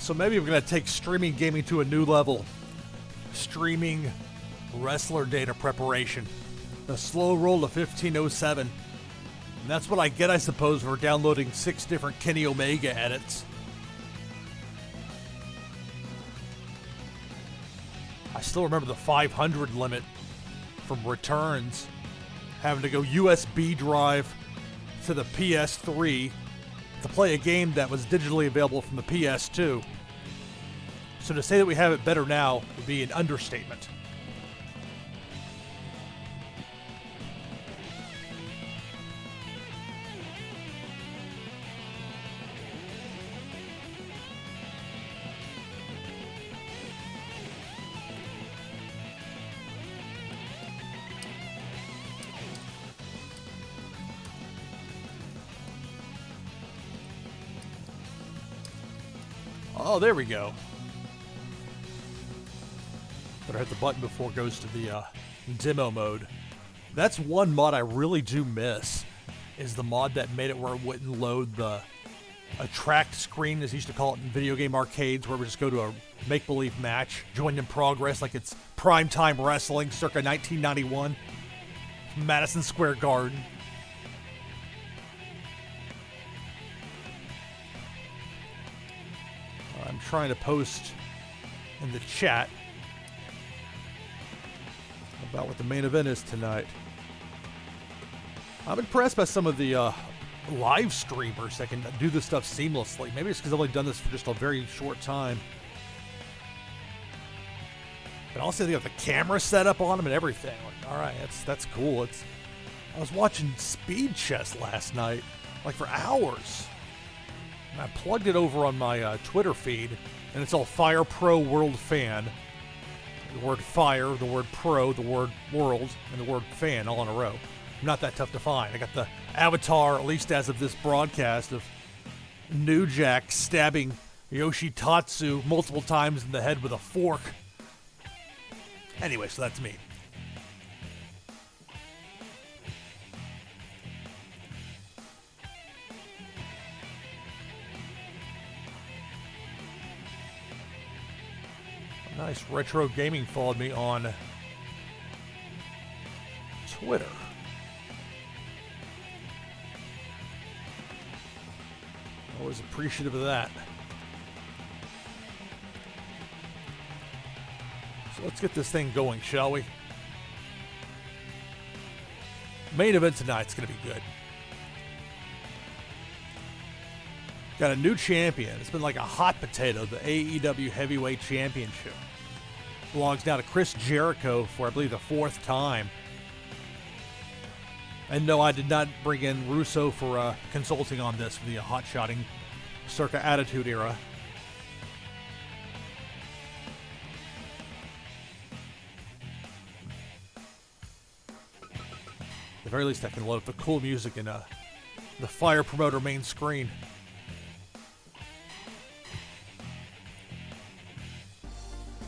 So maybe we're going to take streaming gaming to a new level. Streaming wrestler data preparation. The slow roll to 1507. And that's what I get, I suppose, for downloading 6 different Kenny Omega edits. I still remember the 500 limit from returns. Having to go USB drive to the PS3 to play a game that was digitally available from the PS2. So to say that we have it better now would be an understatement. Oh, there we go. Better hit the button before it goes to the demo mode. That's one mod I really do miss, is the mod that made it where it wouldn't load the attract screen, as he used to call it in video game arcades, where we just go to a make-believe match, joined in progress like it's primetime wrestling circa 1991, Madison Square Garden. I'm trying to post in the chat about what the main event is tonight. I'm impressed by some of the live streamers that can do this stuff seamlessly. Maybe it's because I've only done this for just a very short time. But also they have the camera set up on them and everything. Like, all right, that's cool. I was watching Speed Chess last night, like for hours. And I plugged it over on my Twitter feed, and it's all Fire Pro World Fan. The word Fire, the word Pro, the word World, and the word Fan all in a row. Not that tough to find. I got the avatar, at least as of this broadcast, of New Jack stabbing Yoshi-Tatsu multiple times in the head with a fork. Anyway, so that's me. Nice. Retro Gaming followed me on Twitter. Always appreciative of that. So let's get this thing going, shall we? Main event tonight's going to be good. Got a new champion. It's been like a hot potato, the AEW Heavyweight Championship. Belongs now to Chris Jericho for, I believe, the 4th time. And no, I did not bring in Russo for consulting on this for the hot-shotting circa Attitude Era. At the very least, I can load up the cool music in the Fire Promoter main screen.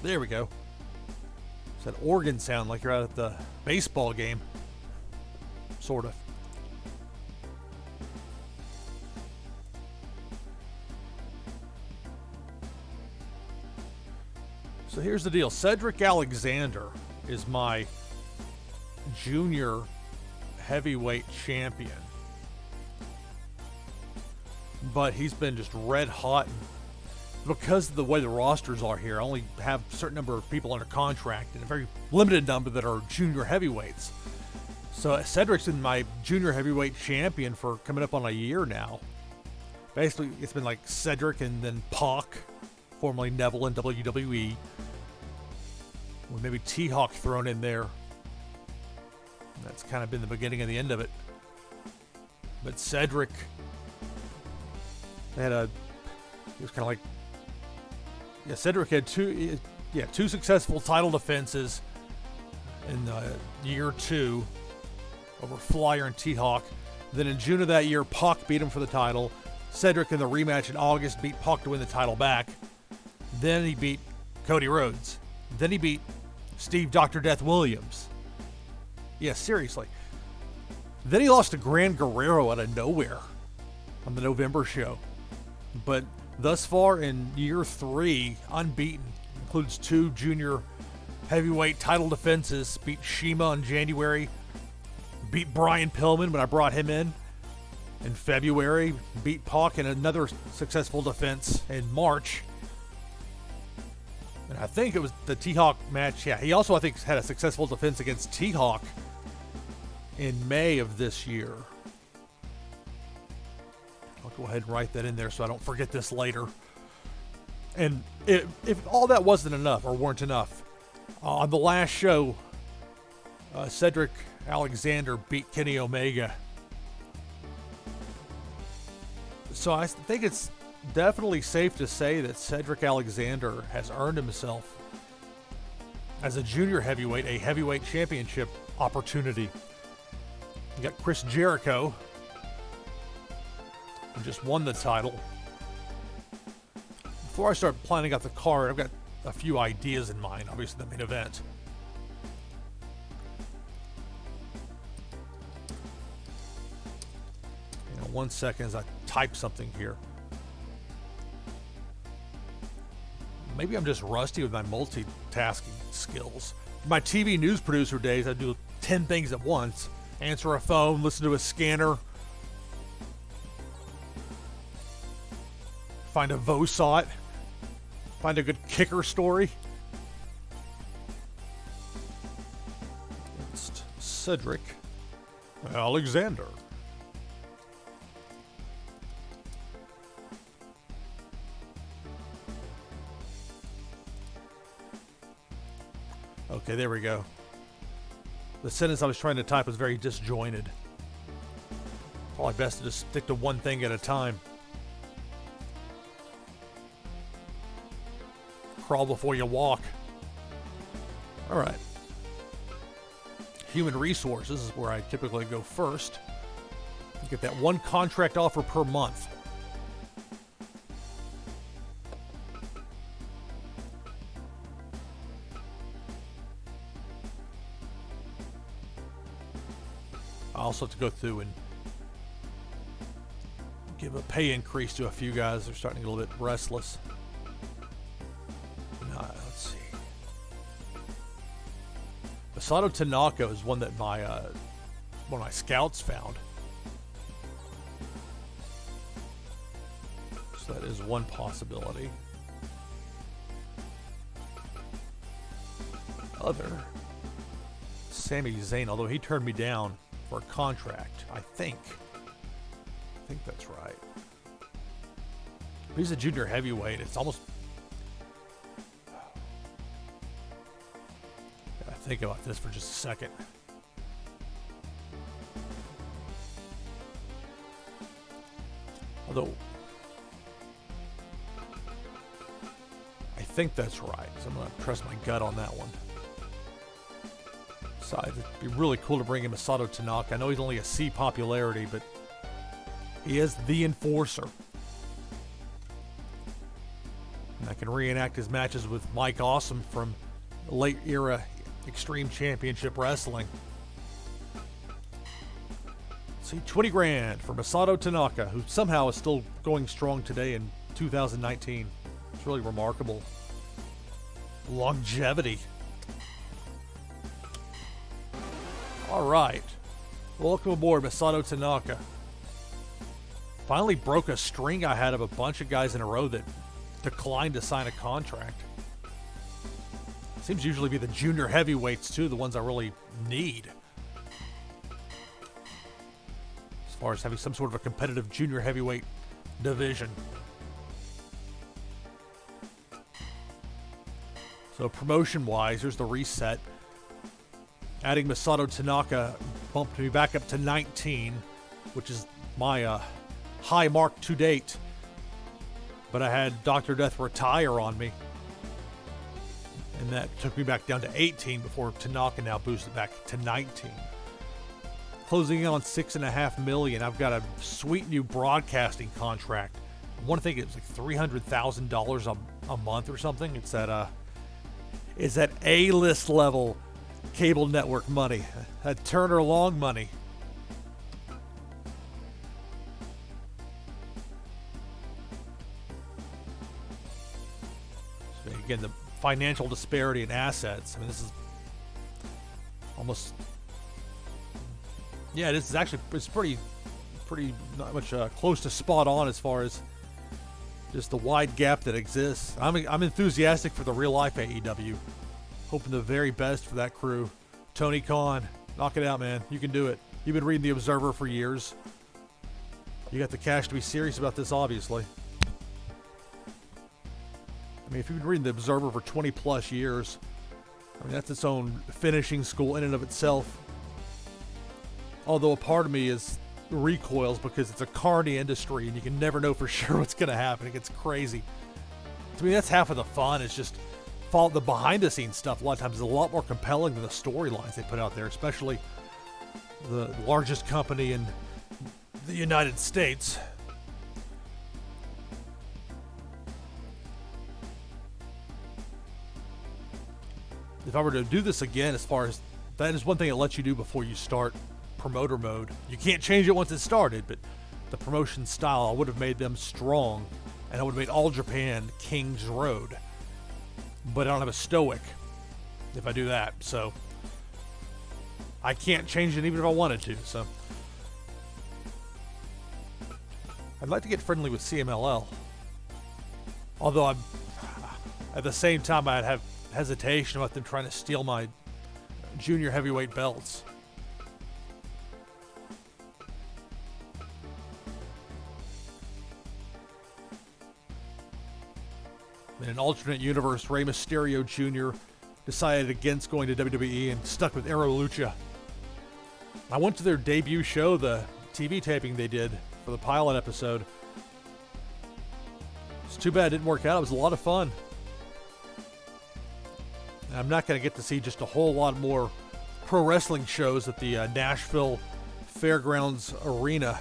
There we go. It's that organ sound like you're out at the baseball game. Sort of. So here's the deal. Cedric Alexander is my junior heavyweight champion. But he's been just red hot. Because of the way the rosters are here, I only have a certain number of people under contract and a very limited number that are junior heavyweights. So Cedric's been my junior heavyweight champion for coming up on a year now. Basically, it's been like Cedric and then Pac, formerly Neville in WWE. With maybe T-Hawk thrown in there. That's kind of been the beginning and the end of it. But Cedric, he was kind of like, Cedric had two successful title defenses in year 2 over Flyer and T-Hawk. Then in June of that year, Pac beat him for the title. Cedric in the rematch in August beat Pac to win the title back. Then he beat Cody Rhodes. Then he beat Steve Dr. Death Williams. Yeah, seriously. Then he lost to Gran Guerrero out of nowhere on the November show. But thus far in year 3, unbeaten. Includes 2 junior heavyweight title defenses. Beat CIMA in January. Beat Brian Pillman when I brought him in February. Beat Pac in another successful defense in March. And I think it was the T-Hawk match. Yeah, he also, I think, had a successful defense against T-Hawk in May of this year. I'll go ahead and write that in there so I don't forget this later. And if all that wasn't enough, or weren't enough, on the last show, Cedric Alexander beat Kenny Omega. So I think it's definitely safe to say that Cedric Alexander has earned himself as a junior heavyweight, a heavyweight championship opportunity. You got Chris Jericho, who just won the title. Before I start planning out the card, I've got a few ideas in mind, obviously the main event. You know, 1 second as I type something here. Maybe I'm just rusty with my multitasking skills. My TV news producer days, I do 10 things at once. Answer a phone, listen to a scanner, find a VOSOT, find a good kicker story. It's Cedric Alexander. Okay, there we go. The sentence I was trying to type was very disjointed. Probably best to just stick to one thing at a time. Crawl before you walk. All right. Human resources is where I typically go first. You get that one contract offer per month. I also have to go through and give a pay increase to a few guys. They're starting to get a little bit restless. Let's see. Masato Tanaka is one that one of my scouts found. So that is one possibility. Other, Sami Zayn, although he turned me down for a contract, I think that's right. He's a junior heavyweight. It's almost, gotta think about this for just a second. Although I think that's right, so I'm gonna trust my gut on that one. It'd be really cool to bring in Masato Tanaka. I know he's only a C popularity, but he is the enforcer. And I can reenact his matches with Mike Awesome from late era Extreme Championship Wrestling. See, 20 grand for Masato Tanaka, who somehow is still going strong today in 2019. It's really remarkable. Longevity. All right. Welcome aboard, Masato Tanaka. Finally broke a string I had of a bunch of guys in a row that declined to sign a contract. Seems usually to be the junior heavyweights, too, the ones I really need. As far as having some sort of a competitive junior heavyweight division. So promotion-wise, here's the reset. Adding Masato Tanaka bumped me back up to 19, which is my high mark to date. But I had Dr. Death retire on me. And that took me back down to 18 before Tanaka now boosted back to 19. Closing in on $6.5 million. I've got a sweet new broadcasting contract. I want to think it was like $300,000 a month or something. It's that A-list level cable network money, that Turner Long money. again, the financial disparity in assets. I mean, this is almost, yeah, this is actually, it's pretty not much close to spot on as far as just the wide gap that exists. I'm enthusiastic for the real life AEW. Hoping the very best for that crew. Tony Khan, knock it out, man. You can do it. You've been reading The Observer for years. You got the cash to be serious about this, obviously. I mean, if you've been reading The Observer for 20 plus years, I mean, that's its own finishing school in and of itself. Although a part of me recoils because it's a carny industry and you can never know for sure what's going to happen. It gets crazy. To me, that's half of the fun. It's just follow the behind-the-scenes stuff. A lot of times is a lot more compelling than the storylines they put out there, especially the largest company in the United States. If I were to do this again, as far as that is one thing it lets you do before you start promoter mode. You can't change it once it started, but the promotion style, I would have made them strong, and I would have made All Japan King's Road. But I don't have a Stoic if I do that, so I can't change it even if I wanted to. So I'd like to get friendly with CMLL, although I'm at the same time I'd have hesitation about them trying to steal my junior heavyweight belts. In an alternate universe, Rey Mysterio Jr. decided against going to WWE and stuck with Aero Lucha. I went to their debut show, the TV taping they did for the pilot episode. It's too bad it didn't work out. It was a lot of fun. And I'm not going to get to see just a whole lot more pro wrestling shows at the Nashville Fairgrounds Arena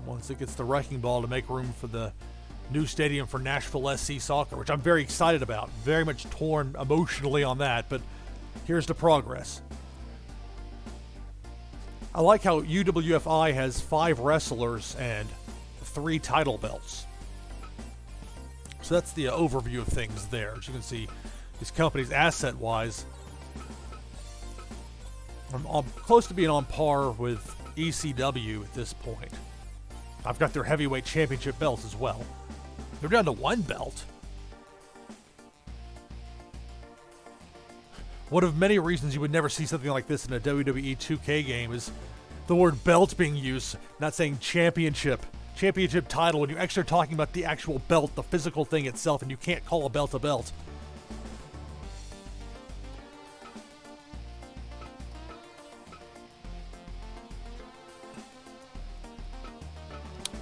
once it gets the wrecking ball to make room for the new stadium for Nashville SC Soccer, which I'm very excited about. Very much torn emotionally on that, but here's the progress. I like how UWFI has 5 wrestlers and 3 title belts. So that's the overview of things there. As you can see, these companies, asset-wise, I'm close to being on par with ECW at this point. I've got their heavyweight championship belts as well. They're down to 1 belt. One of many reasons you would never see something like this in a WWE 2K game is the word belt being used, not saying championship title, when you're actually talking about the actual belt, the physical thing itself, and you can't call a belt a belt.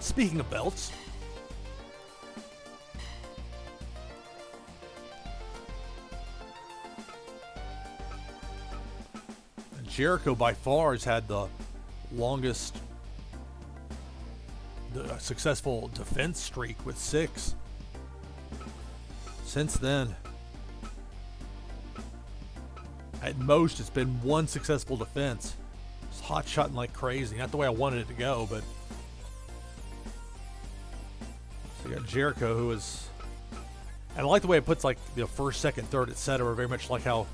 Speaking of belts, Jericho by far has had the longest successful defense streak with 6. Since then, at most, it's been 1 successful defense. It's hot-shotting like crazy. Not the way I wanted it to go, but so you got Jericho, who is, and I like the way it puts like the first, second, third, etc. Very much like how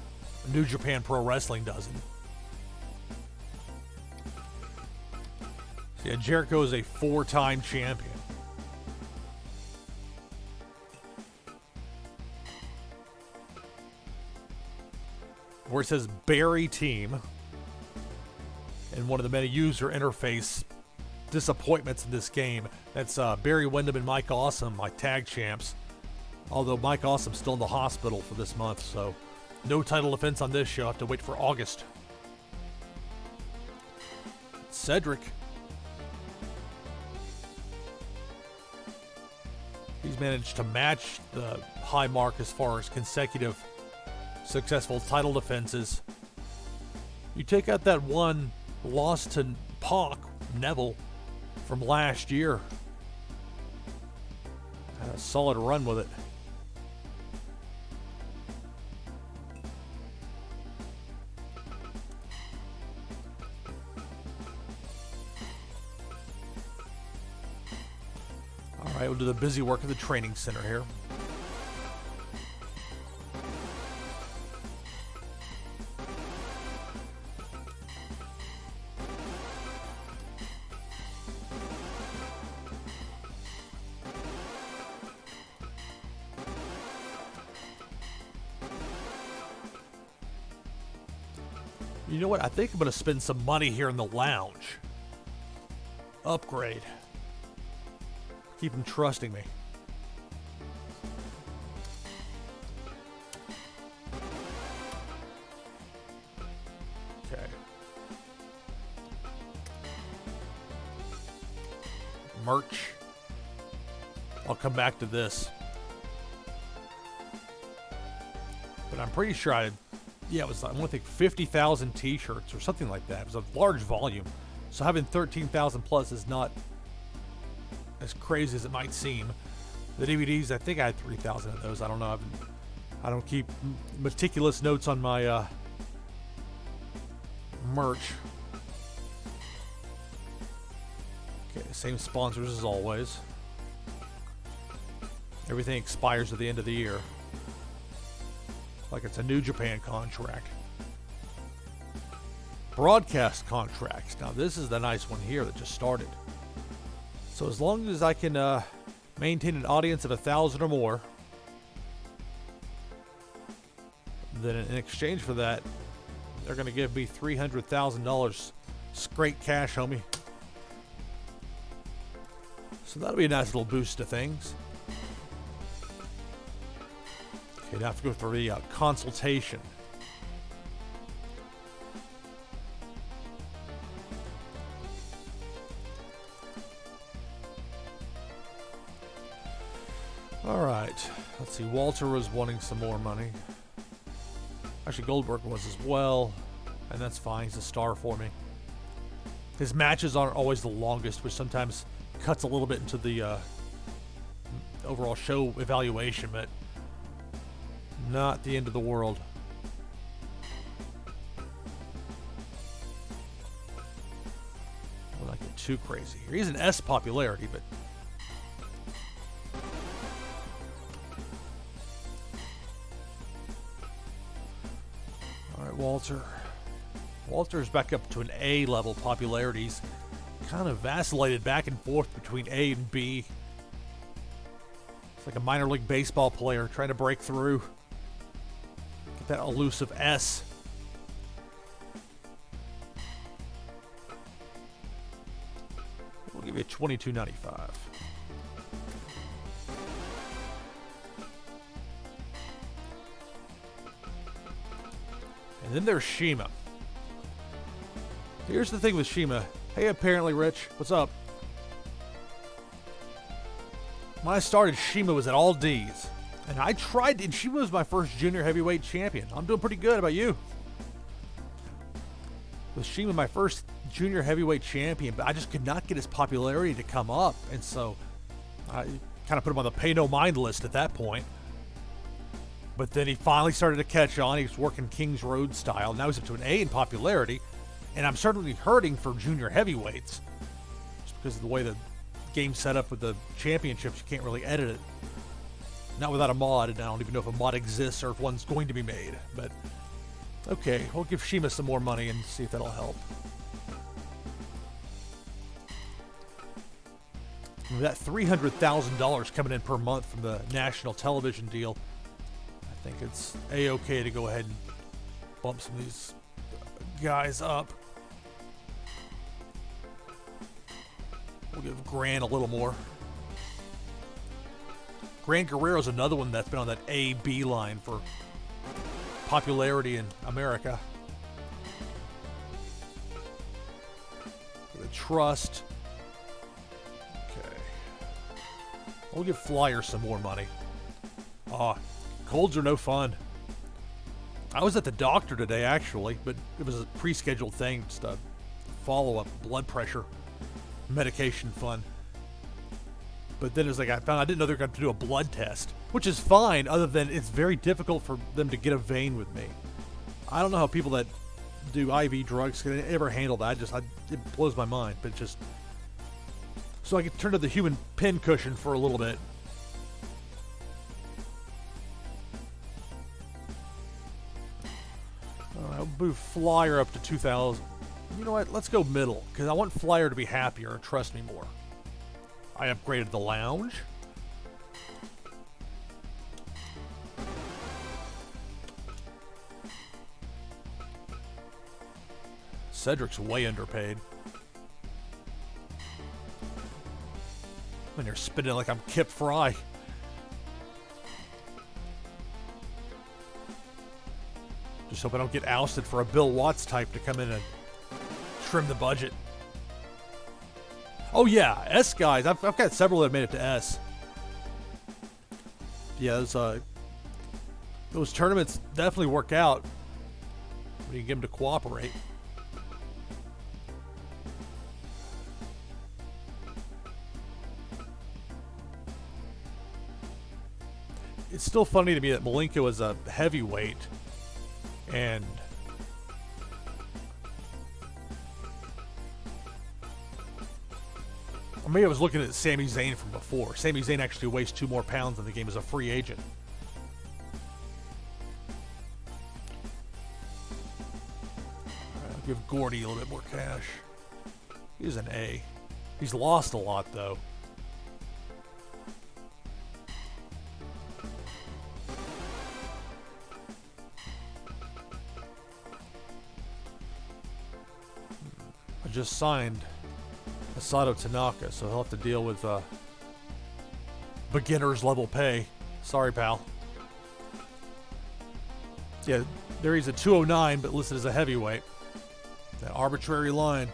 New Japan Pro Wrestling does it. Yeah, Jericho is a 4-time champion. Where it says Barry Team, and one of the many user interface disappointments in this game, that's Barry Windham and Mike Awesome, my tag champs. Although Mike Awesome's still in the hospital for this month, so no title defense on this show. I have to wait for August. Cedric. He's managed to match the high mark as far as consecutive successful title defenses. You take out that one loss to Pac, Neville, from last year. Had a solid run with it. All right, we'll do the busy work of the training center here. You know what? I think I'm going to spend some money here in the lounge. Upgrade. Keep them trusting me. Okay. Merch. I'll come back to this. But I'm pretty sure it was, I want to think 50,000 t-shirts or something like that. It was a large volume. So having 13,000 plus is not as crazy as it might seem. The DVDs, I think I had 3,000 of those. I don't know. I don't keep meticulous notes on my merch. Okay, same sponsors as always. Everything expires at the end of the year. Like it's a New Japan contract. Broadcast contracts. Now this is the nice one here that just started. So as long as I can maintain an audience of 1,000 or more, then in exchange for that, they're going to give me $300,000 straight cash, homie. So that'll be a nice little boost to things. Okay, now I have to go through the consultation. All right, let's see. Walter was wanting some more money. Actually, Goldberg was as well, and that's fine. He's a star for me. His matches aren't always the longest, which sometimes cuts a little bit into the overall show evaluation, but not the end of the world. We'll not get too crazy here. He's an S popularity, but all right, Walter. Walter's back up to an A level popularity. He's kind of vacillated back and forth between A and B. It's like a minor league baseball player trying to break through. Get that elusive S. We'll give you a $22.95. And then there's CIMA. Here's the thing with CIMA. Hey, apparently, Rich. What's up? When I started, CIMA was at all D's. And I tried, and CIMA was my first junior heavyweight champion. I'm doing pretty good. How about you? With CIMA, my first junior heavyweight champion, but I just could not get his popularity to come up. And so I kind of put him on the pay no mind list at that point. But then he finally started to catch on. He was working King's Road style. Now he's up to an A in popularity. And I'm certainly hurting for junior heavyweights. Just because of the way the game's set up with the championships, you can't really edit it. Not without a mod, and I don't even know if a mod exists or if one's going to be made. But, okay, we'll give CIMA some more money and see if that'll help. With that $300,000 coming in per month from the national television deal, I think it's A-okay to go ahead and bump some of these guys up. We'll give Gran a little more. Gran Guerrero's another one that's been on that A-B line for popularity in America. The trust. Okay. We'll give Flyer some more money. Colds are no fun. I was at the doctor today, actually, but it was a pre-scheduled thing, just a follow-up blood pressure medication fun. But then it's like I found I didn't know they were going to do a blood test, which is fine, other than it's very difficult for them to get a vein with me. I don't know how people that do IV drugs can ever handle that. It blows my mind. But just so I can turn to the human pin cushion for a little bit. I'll move Flyer up to 2,000. You know what? Let's go middle, because I want Flyer to be happier and trust me more. I upgraded the lounge. Cedric's way underpaid. And you're spinning like I'm Kip Fry. Just hope I don't get ousted for a Bill Watts type to come in and trim the budget. Oh yeah, S guys. I've got several that made it to S. Yeah, those tournaments definitely work out when you get them to cooperate. It's still funny to me that Malenko is a heavyweight, and or maybe I was looking at Sami Zayn from before. Sami Zayn actually weighs 2 more pounds in the game as a free agent. I'll give Gordy a little bit more cash. He's an A. He's lost a lot though. Just signed Masato Tanaka, so he'll have to deal with beginner's level pay. Sorry, pal. Yeah, there he's a 209, but listed as a heavyweight. That arbitrary line.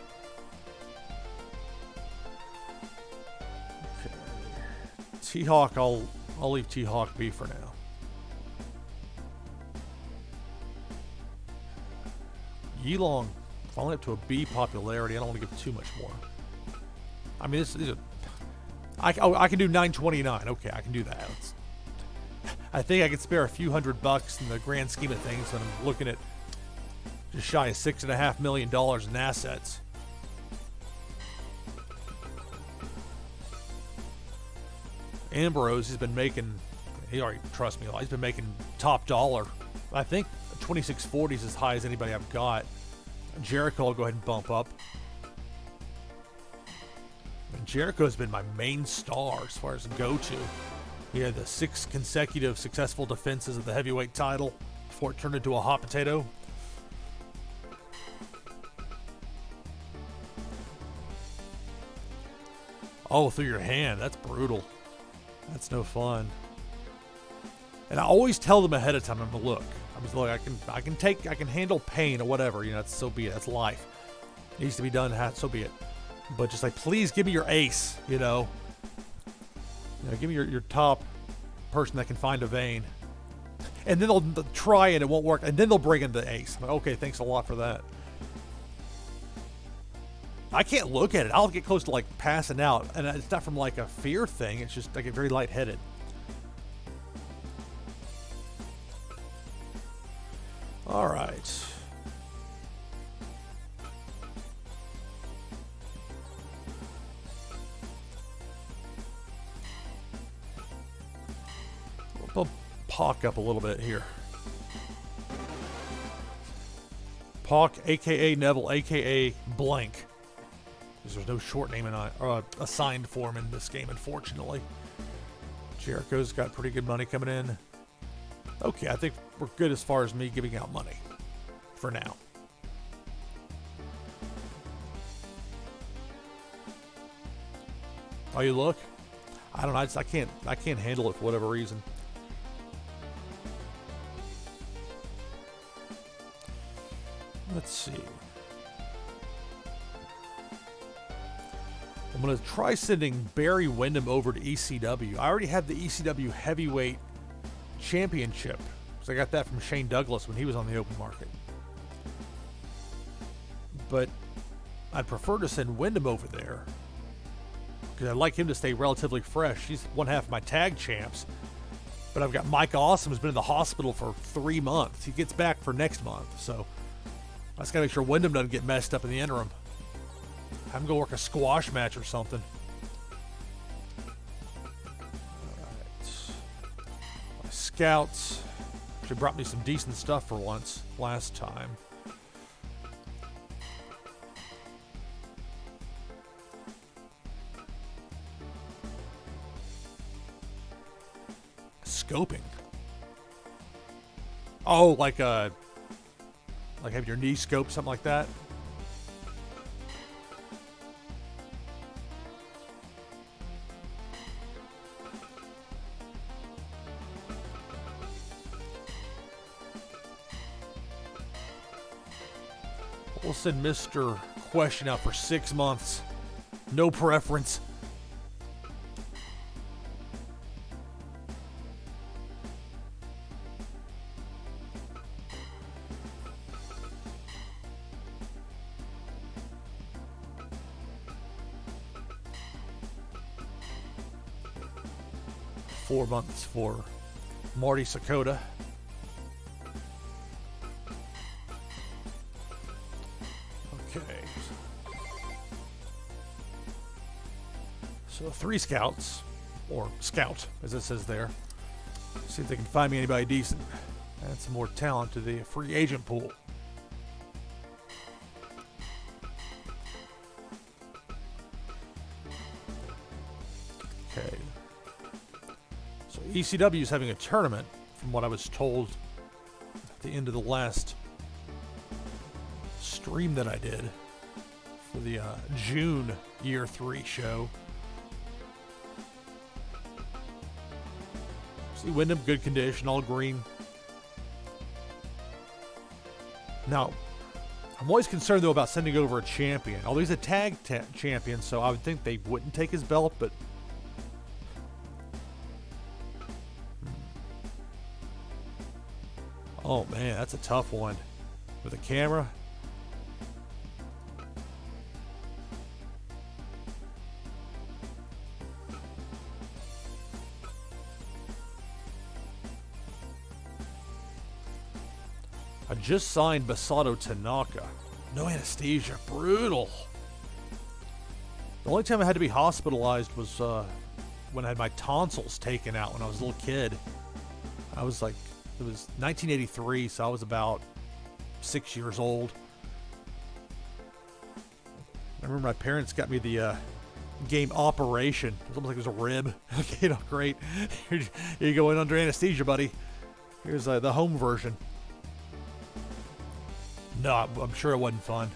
Okay. T-Hawk, I'll leave T-Hawk be for now. Yilong. Falling up to a B popularity. I don't want to give too much more. I mean, I can do 929. Okay, I can do that. I think I could spare a few $100 in the grand scheme of things when I'm looking at just shy of $6.5 million in assets. Ambrose, he already trusts me a lot. He's been making top dollar. I think 2640 is as high as anybody I've got. Jericho, I'll go ahead and bump up. And Jericho's been my main star as far as go-to. He had the 6 consecutive successful defenses of the heavyweight title before it turned into a hot potato. Oh, through your hand. That's brutal. That's no fun. And I always tell them ahead of time, I'm going to look. I was like, I can handle pain or whatever, you know, that's, so be it. That's life. It needs to be done, so be it. But just like, please give me your ace, you know. Give me your top person that can find a vein. And then they'll try and it won't work, and then they'll bring in the ace. I'm like, okay, thanks a lot for that. I can't look at it. I'll get close to like passing out, and it's not from like a fear thing. It's just I get very lightheaded. All right. We'll Pac up a little bit here. Pac, a.k.a. Neville, a.k.a. blank. Because there's no short name assigned for him in this game, unfortunately. Jericho's got pretty good money coming in. Okay, I think we're good as far as me giving out money for now. Oh, you look? I don't know. I can't handle it for whatever reason. Let's see. I'm going to try sending Barry Windham over to ECW. I already have the ECW Heavyweight Championship, because I got that from Shane Douglas when he was on the open market. But I'd prefer to send Windham over there, because I'd like him to stay relatively fresh. He's one half of my tag champs. But I've got Mike Awesome, who's been in the hospital for 3 months. He gets back for next month, so I just got to make sure Windham doesn't get messed up in the interim. Have him go work a squash match or something. scouts. She brought me some decent stuff for once last time. Scoping. Oh, like having your knee scope, something like that. We'll send Mr. Question out for 6 months. No preference. Four months for Marty Sakota. Okay. So 3 scouts, or scout, as it says there. See if they can find me anybody decent. Add some more talent to the free agent pool. Okay. So ECW is having a tournament, from what I was told at the end of the last stream that I did for the June Year 3 show. See Windham, good condition, all green. Now, I'm always concerned though about sending over a champion. Although he's a tag champion, so I would think they wouldn't take his belt, but oh man, that's a tough one. With a camera. I just signed Masato Tanaka. No anesthesia. Brutal. The only time I had to be hospitalized was when I had my tonsils taken out when I was a little kid. I was like, it was 1983, so I was about 6 years old. I remember my parents got me the game Operation. It was almost like it was a rib. Okay, no, great. Here you go in under anesthesia, buddy. Here's the home version. No, I'm sure it wasn't fun.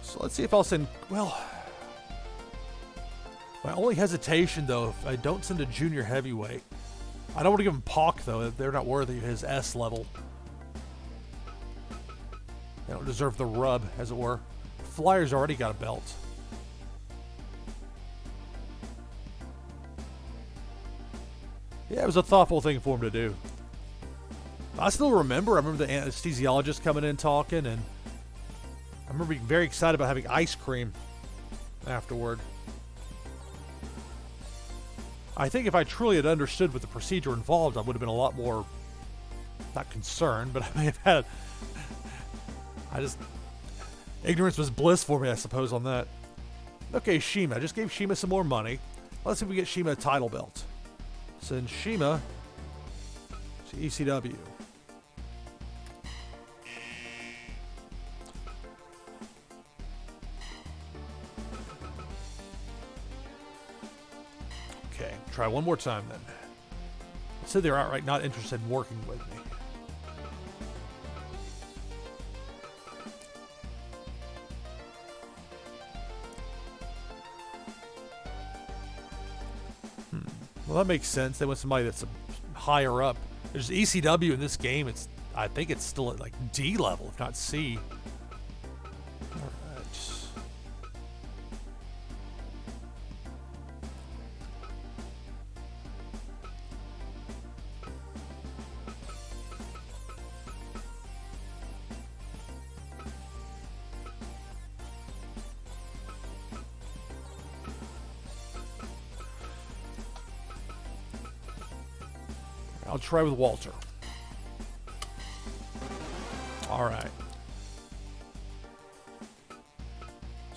So let's see if I'll send, well, my only hesitation though, if I don't send a junior heavyweight, I don't want to give him Pac though. They're not worthy of his S level. They don't deserve the rub, as it were. Flyer's already got a belt. Yeah, it was a thoughtful thing for him to do. I still remember the anesthesiologist coming in talking, and I remember being very excited about having ice cream afterward. I think if I truly had understood what the procedure involved, I would have been a lot more, not concerned, but I may have had, ignorance was bliss for me, I suppose, on that. Okay, CIMA. I just gave CIMA some more money. Let's see if we get CIMA a title belt. Send CIMA to ECW. Okay, try one more time then. Said they're outright not interested in working with me. Well, that makes sense. They want somebody that's higher up. There's ECW in this game. I think it's still at like D level, if not C. All right. I'll try with Walter. All right.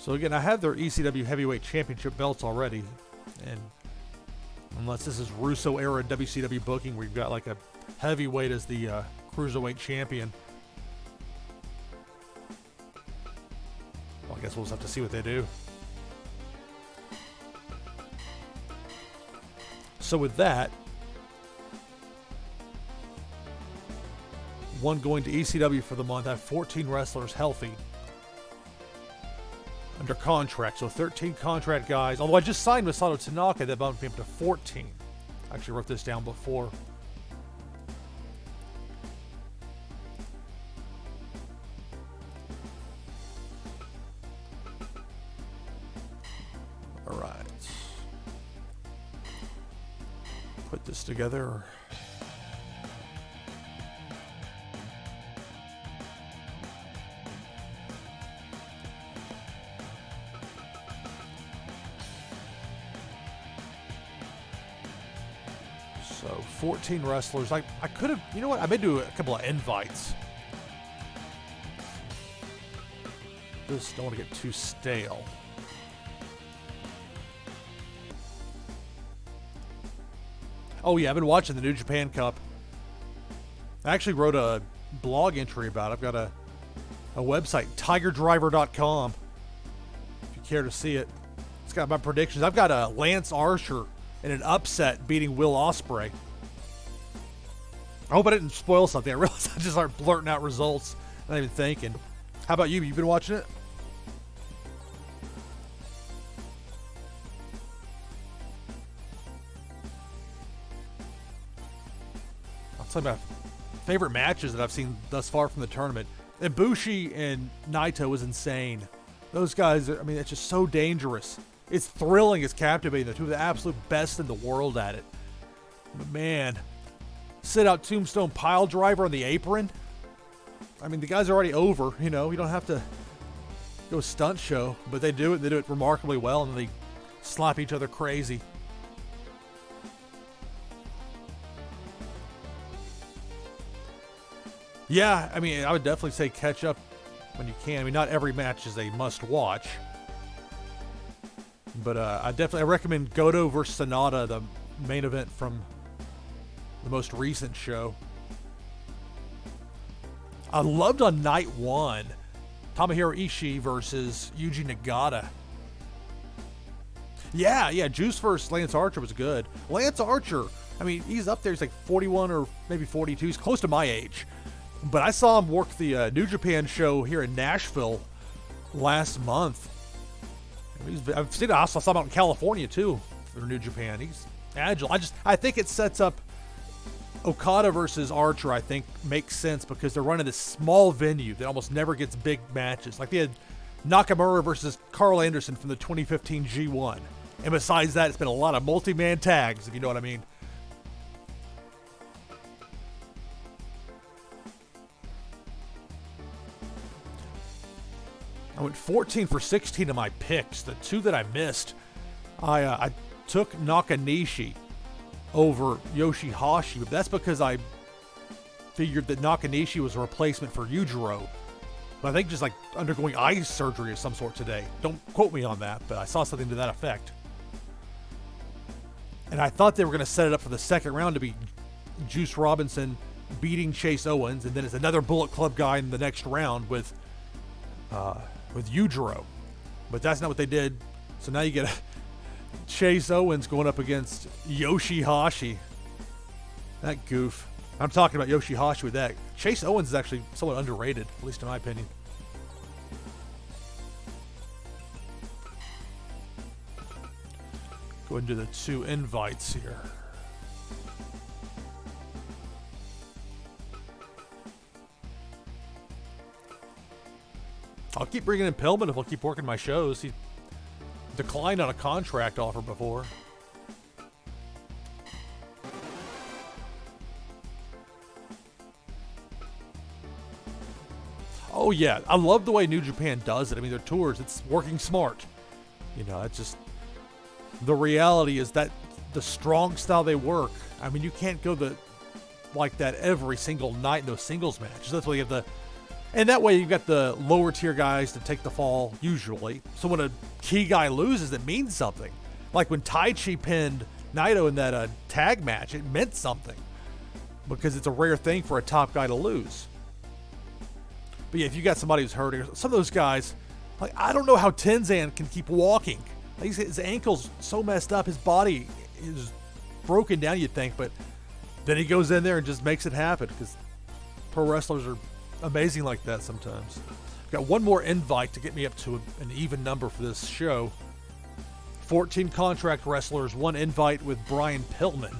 So again, I have their ECW Heavyweight Championship belts already, and unless this is Russo era WCW booking, where you've got like a heavyweight as the Cruiserweight champion. Well, I guess we'll just have to see what they do. So with that, one going to ECW for the month. I have 14 wrestlers healthy under contract. So 13 contract guys. Although I just signed Masato Tanaka, that bumped me up to 14. I actually wrote this down before. All right. Put this together. So 14 wrestlers. I could have, you know what? I may do a couple of invites. Just don't want to get too stale. Oh yeah, I've been watching the New Japan Cup. I actually wrote a blog entry about it. I've got a website, tigerdriver.com, if you care to see it. It's got my predictions. I've got a Lance Archer in an upset beating Will Ospreay. I hope I didn't spoil something. I realized I just started blurting out results, not even thinking. How about you? You been watching it? Some of my favorite matches that I've seen thus far from the tournament. Ibushi and Naito was insane. Those guys, I mean, it's just so dangerous. It's thrilling, it's captivating. They're two of the absolute best in the world at it. But man, sit out tombstone pile driver on the apron. I mean, the guys are already over, you know, you don't have to go stunt show, but they do it remarkably well, and they slap each other crazy. Yeah, I mean, I would definitely say catch up when you can. I mean, not every match is a must-watch. But I recommend Goto versus Sonata, the main event from the most recent show. I loved on night one, Tomohiro Ishii versus Yuji Nagata. Yeah, Juice versus Lance Archer was good. Lance Archer, I mean, he's up there. He's like 41 or maybe 42. He's close to my age. But I saw him work the New Japan show here in Nashville last month. I've seen it. I saw him out in California too for New Japan. He's agile. I think it sets up Okada versus Archer. I think makes sense because they're running this small venue that almost never gets big matches. Like they had Nakamura versus Carl Anderson from the 2015 G1, and besides that, it's been a lot of multi-man tags, if you know what I mean. I went 14 for 16 of my picks. The two that I missed, I took Nakanishi over YOSHI-HASHI, but that's because I figured that Nakanishi was a replacement for Yujiro. But I think just like undergoing eye surgery of some sort today. Don't quote me on that, but I saw something to that effect. And I thought they were going to set it up for the second round to be Juice Robinson beating Chase Owens, and then it's another Bullet Club guy in the next round with Yujiro. But that's not what they did. So now you get Chase Owens going up against YOSHI-HASHI. That goof. I'm talking about YOSHI-HASHI with that. Chase Owens is actually somewhat underrated, at least in my opinion. Go ahead and do the two invites here. I'll keep bringing in Pillman if I'll keep working my shows. He declined on a contract offer before. Oh yeah, I love the way New Japan does it. I mean, their tours, it's working smart. You know, it's just, the reality is that the strong style they work, I mean, you can't go like that every single night in those singles matches. That's why you have And that way you've got the lower tier guys to take the fall usually. So when a key guy loses, it means something. Like when Taichi pinned Naito in that tag match, it meant something. Because it's a rare thing for a top guy to lose. But yeah, if you got somebody who's hurting, some of those guys, like I don't know how Tenzan can keep walking. Like, his ankle's so messed up, his body is broken down, you'd think, but then he goes in there and just makes it happen because pro wrestlers are amazing like that sometimes. Got one more invite to get me up to an even number for this show. 14 contract wrestlers, one invite with Brian Pillman.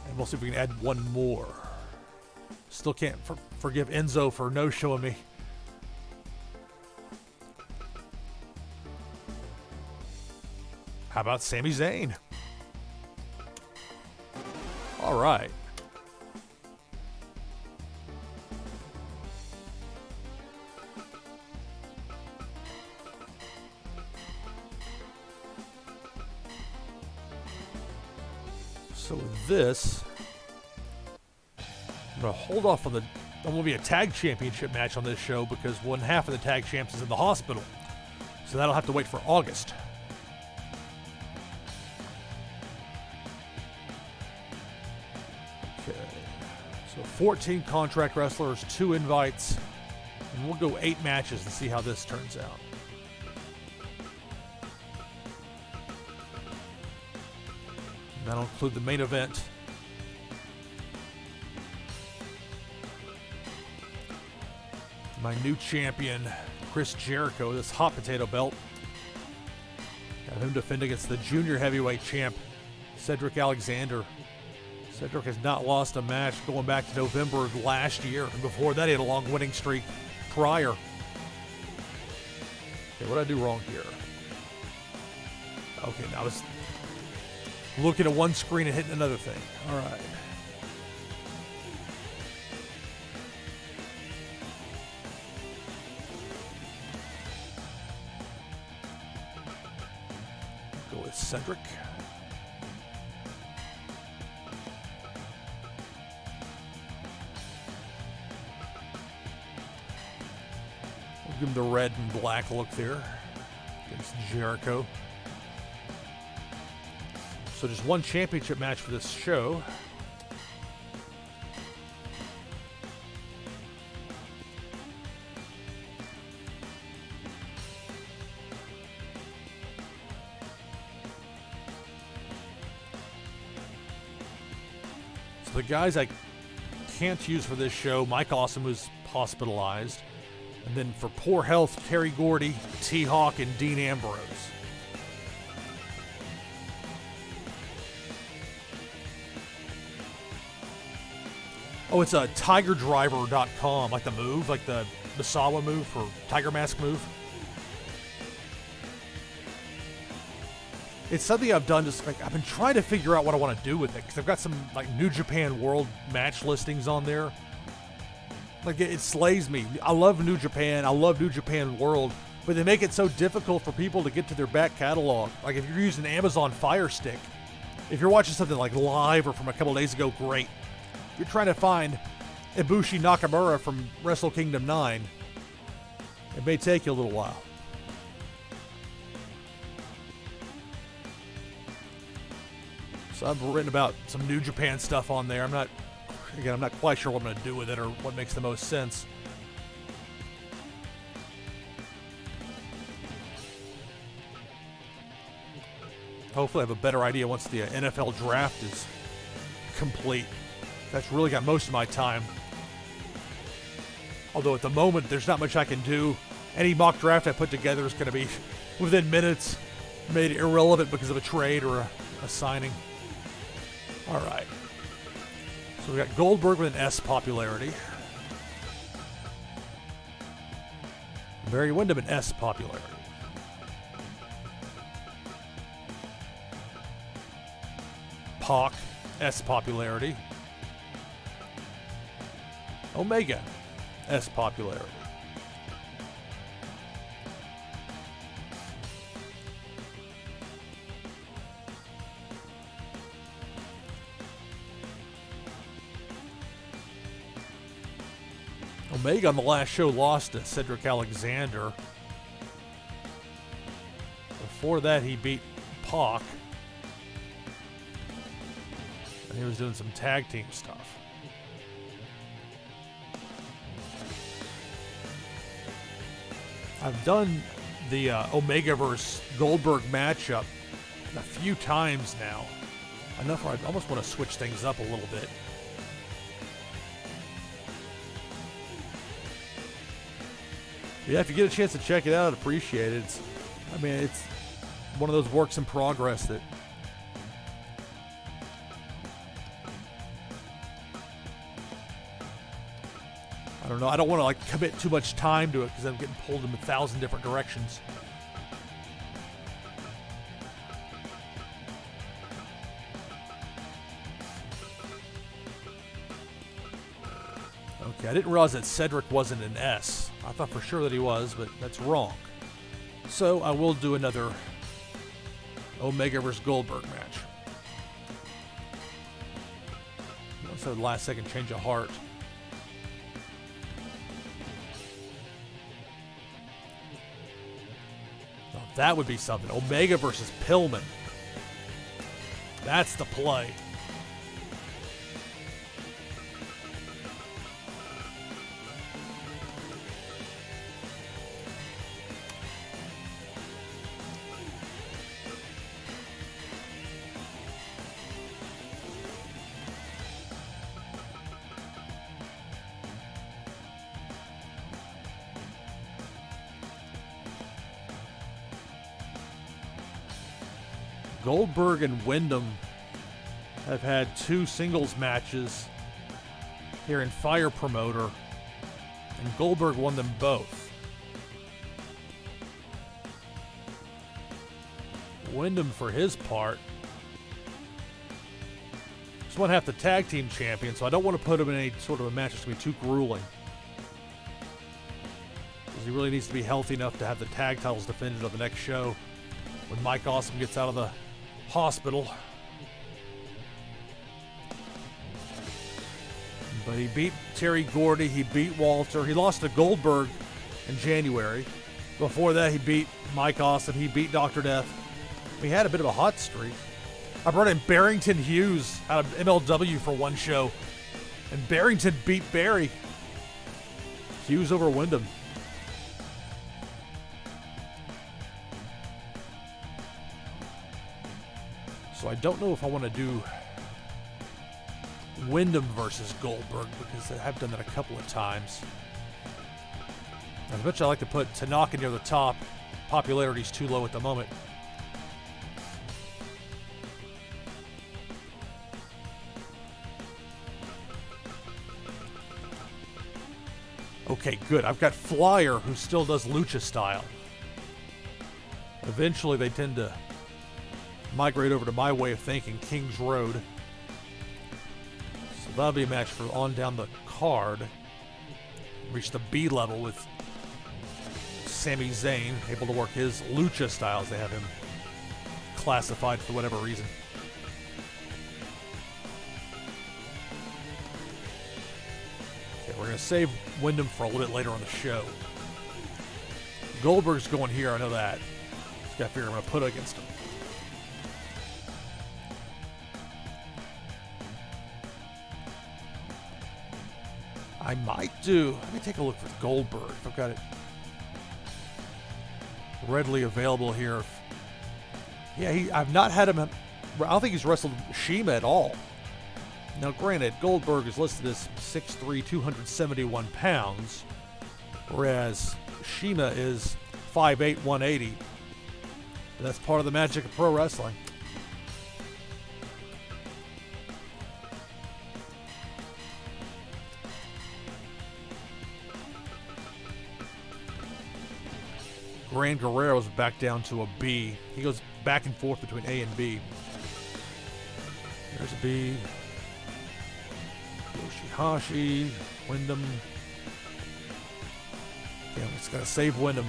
And we'll see if we can add one more. Still can't forgive Enzo for no-showing me. How about Sami Zayn? All right. So with this, I'm going to hold off on there won't be a tag championship match on this show because one half of the tag champs is in the hospital. So that'll have to wait for August. Okay. So 14 contract wrestlers, 2 invites, and we'll go 8 matches and see how this turns out. And that'll include the main event. My new champion, Chris Jericho, this hot potato belt. Got him defend against the junior heavyweight champ, Cedric Alexander. Cedric has not lost a match going back to November of last year. And before that, he had a long winning streak prior. Okay, what did I do wrong here? Okay, now I was looking at one screen and hitting another thing. All right. Go with Cedric. We'll give him the red and black look there against Jericho. So just one championship match for this show. So the guys I can't use for this show, Mike Awesome was hospitalized. And then for poor health, Terry Gordy, T-Hawk, and Dean Ambrose. Oh, it's a tigerdriver.com, like the move, like the Misawa move or Tiger Mask move. It's something I've done just like, I've been trying to figure out what I want to do with it because I've got some like New Japan World match listings on there. Like it slays me. I love New Japan. I love New Japan World, but they make it so difficult for people to get to their back catalog. Like if you're using Amazon Fire Stick, if you're watching something like live or from a couple days ago, great. If you're trying to find Ibushi Nakamura from Wrestle Kingdom 9, it may take you a little while. So I've written about some New Japan stuff on there. I'm not quite sure what I'm going to do with it or what makes the most sense. Hopefully I have a better idea once the NFL draft is complete. That's really got most of my time. Although at the moment, there's not much I can do. Any mock draft I put together is going to be within minutes, made irrelevant because of a trade or a signing. All right. So we got Goldberg with an S popularity. Barry Windham an S popularity. Pac, S popularity. Omega, S popularity. Omega on the last show lost to Cedric Alexander. Before that, he beat Pac. And he was doing some tag team stuff. I've done the Omega versus Goldberg matchup a few times now. Enough where I almost want to switch things up a little bit. Yeah, if you get a chance to check it out, I'd appreciate it. It's one of those works in progress that I don't know. I don't want to like commit too much time to it because I'm getting pulled in 1,000 different directions. Okay, I didn't realize that Cedric wasn't an S. I thought for sure that he was, but that's wrong. So I will do another Omega vs. Goldberg match. Also, last second change of heart. Now, that would be something. Omega versus Pillman. That's the play. Goldberg and Windham have had 2 singles matches here in Fire Promoter, and Goldberg won them both. Windham, for his part, just won half the tag team champion, so I don't want to put him in any sort of a match that's going to be too grueling. Because he really needs to be healthy enough to have the tag titles defended on the next show when Mike Awesome gets out of the hospital. But he beat Terry Gordy, he beat Walter, he lost to Goldberg in January. Before that, he beat Mike Awesome, he beat Dr. Death. He had a bit of a hot streak. I brought in Barrington Hughes out of MLW for one show, and Barrington beat Barry. Hughes over Windham. So I don't know if I want to do Windham versus Goldberg because I have done that a couple of times. And eventually I like to put Tanaka near the top. Popularity's too low at the moment. Okay, good. I've got Flyer, who still does lucha style. Eventually they tend to migrate over to my way of thinking, King's Road. So that'll be a match for on down the card. Reach the B level with Sami Zayn, able to work his lucha styles. They have him classified for whatever reason. Okay, we're going to save Windham for a little bit later on the show. Goldberg's going here, I know that. Just got to figure I'm going to put it against him. I might do. Let me take a look for Goldberg. If I've got it readily available here. Yeah, I've not had him. I don't think he's wrestled CIMA at all. Now, granted, Goldberg is listed as 6'3", 271 pounds, whereas CIMA is 5'8", 180. But that's part of the magic of pro wrestling. Gran Guerrero is back down to a B. He goes back and forth between A and B. There's a B. YOSHI-HASHI. Windham. Yeah, we just got to save Windham.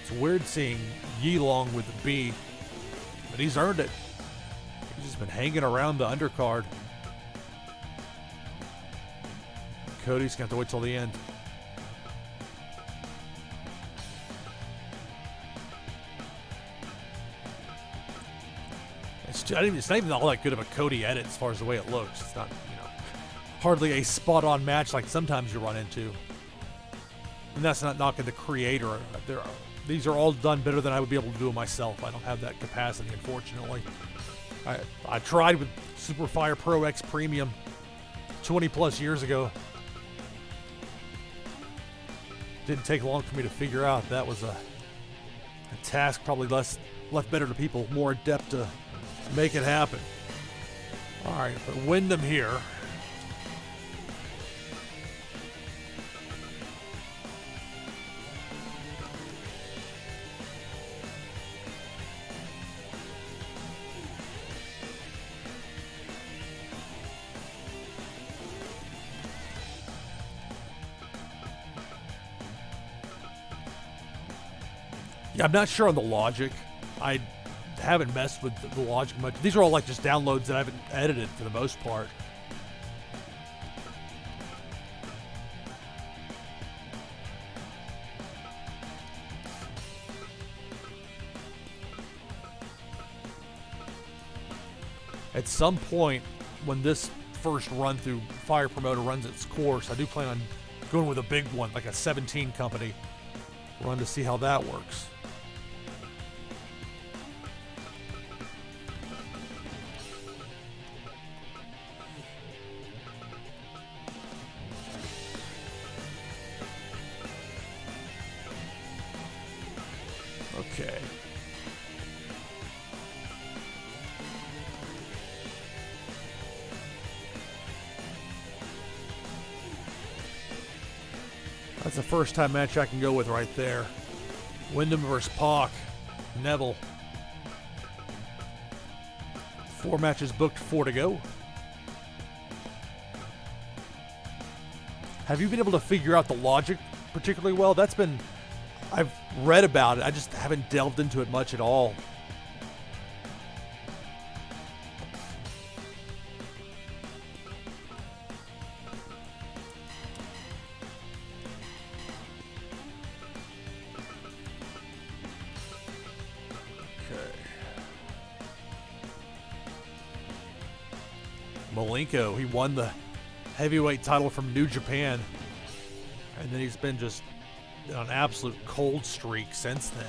It's weird seeing Yilong with the B, but he's earned it. just been hanging around the undercard. Cody's going to have to wait till the end. It's not even all that good of a Cody edit as far as the way it looks. It's not, hardly a spot-on match like sometimes you run into. And that's not knocking the creator. These are all done better than I would be able to do it myself. I don't have that capacity, unfortunately. I tried with Superfire Pro X Premium 20 plus years ago. Didn't take long for me to figure out that was a task probably left better to people more adept to make it happen. All right, but Windham here. Yeah, I'm not sure on the logic. I haven't messed with the logic much. These are all like just downloads that I haven't edited for the most part. At some point, when this first run through Fire Promoter runs its course, I do plan on going with a big one, like a 17 company run to see how that works. Okay. That's the first time match I can go with right there. Windham versus Pac. Neville. 4 matches booked, 4 to go. Have you been able to figure out the logic particularly well? I've read about it. I just haven't delved into it much at all. Malenko, he won the heavyweight title from New Japan, and then he's been just on an absolute cold streak since then.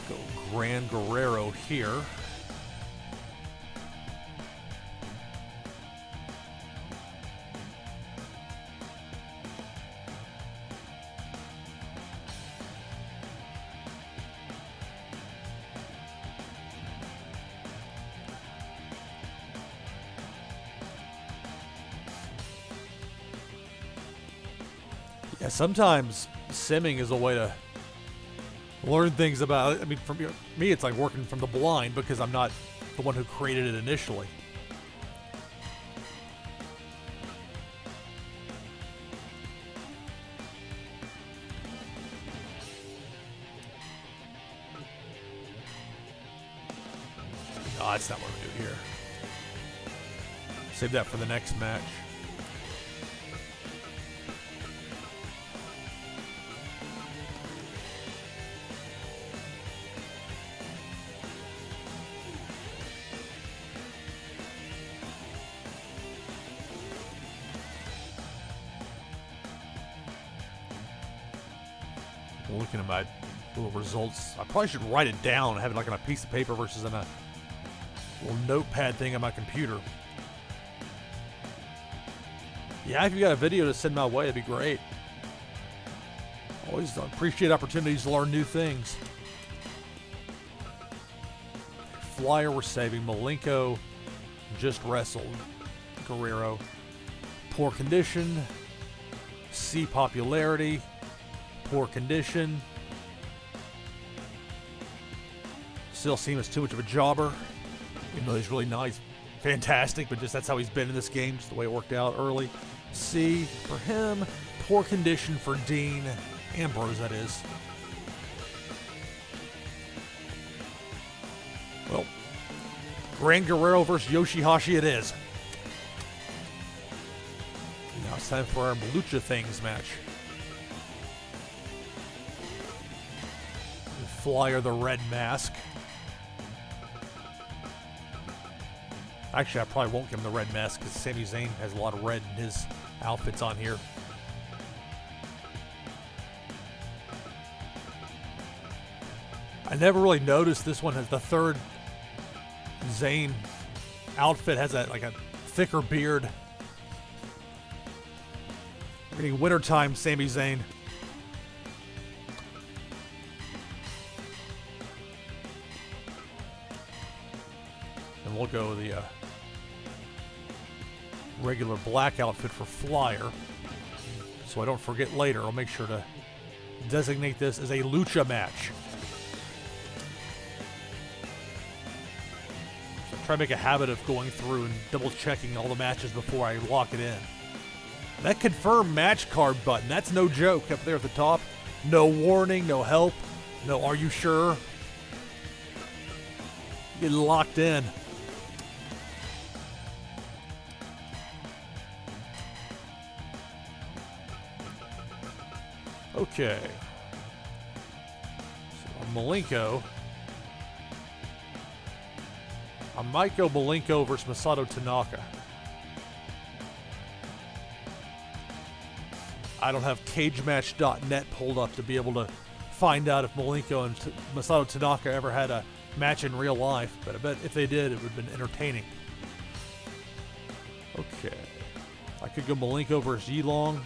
Go Gran Guerrero here. Yeah, sometimes simming is a way to learn things about it. I mean, for me, it's like working from the blind because I'm not the one who created it initially. No, that's not what I'm doing here. Save that for the next match. Looking at my little results, I probably should write it down and have it like on a piece of paper versus in a little notepad thing on my computer. Yeah, if you got a video to send my way, it'd be great. Always appreciate opportunities to learn new things. Flyer we're saving. Malenko just wrestled. Guerrero. Poor condition. C popularity. Poor condition. Still seems too much of a jobber. Even though he's really nice, fantastic, but just that's how he's been in this game, just the way it worked out early. C for him. Poor condition for Dean. Ambrose, that is. Well, Gran Guerrero versus YOSHI-HASHI it is. Now it's time for our Lucha Things match. Flyer the red mask. Actually, I probably won't give him the red mask because Sami Zayn has a lot of red in his outfits on here. I never really noticed this one has the third Zayn outfit has a thicker beard. We're getting wintertime Sami Zayn. And we'll go the regular black outfit for Flyer. So I don't forget later, I'll make sure to designate this as a lucha match. So try to make a habit of going through and double checking all the matches before I lock it in. That confirm match card button, that's no joke up there at the top. No warning, no help, no are you sure? Get locked in. Okay. So Malenko. I might go Malenko versus Masato Tanaka. I don't have cagematch.net pulled up to be able to find out if Malenko and Masato Tanaka ever had a match in real life, but I bet if they did, it would have been entertaining. Okay. I could go Malenko versus Yilong,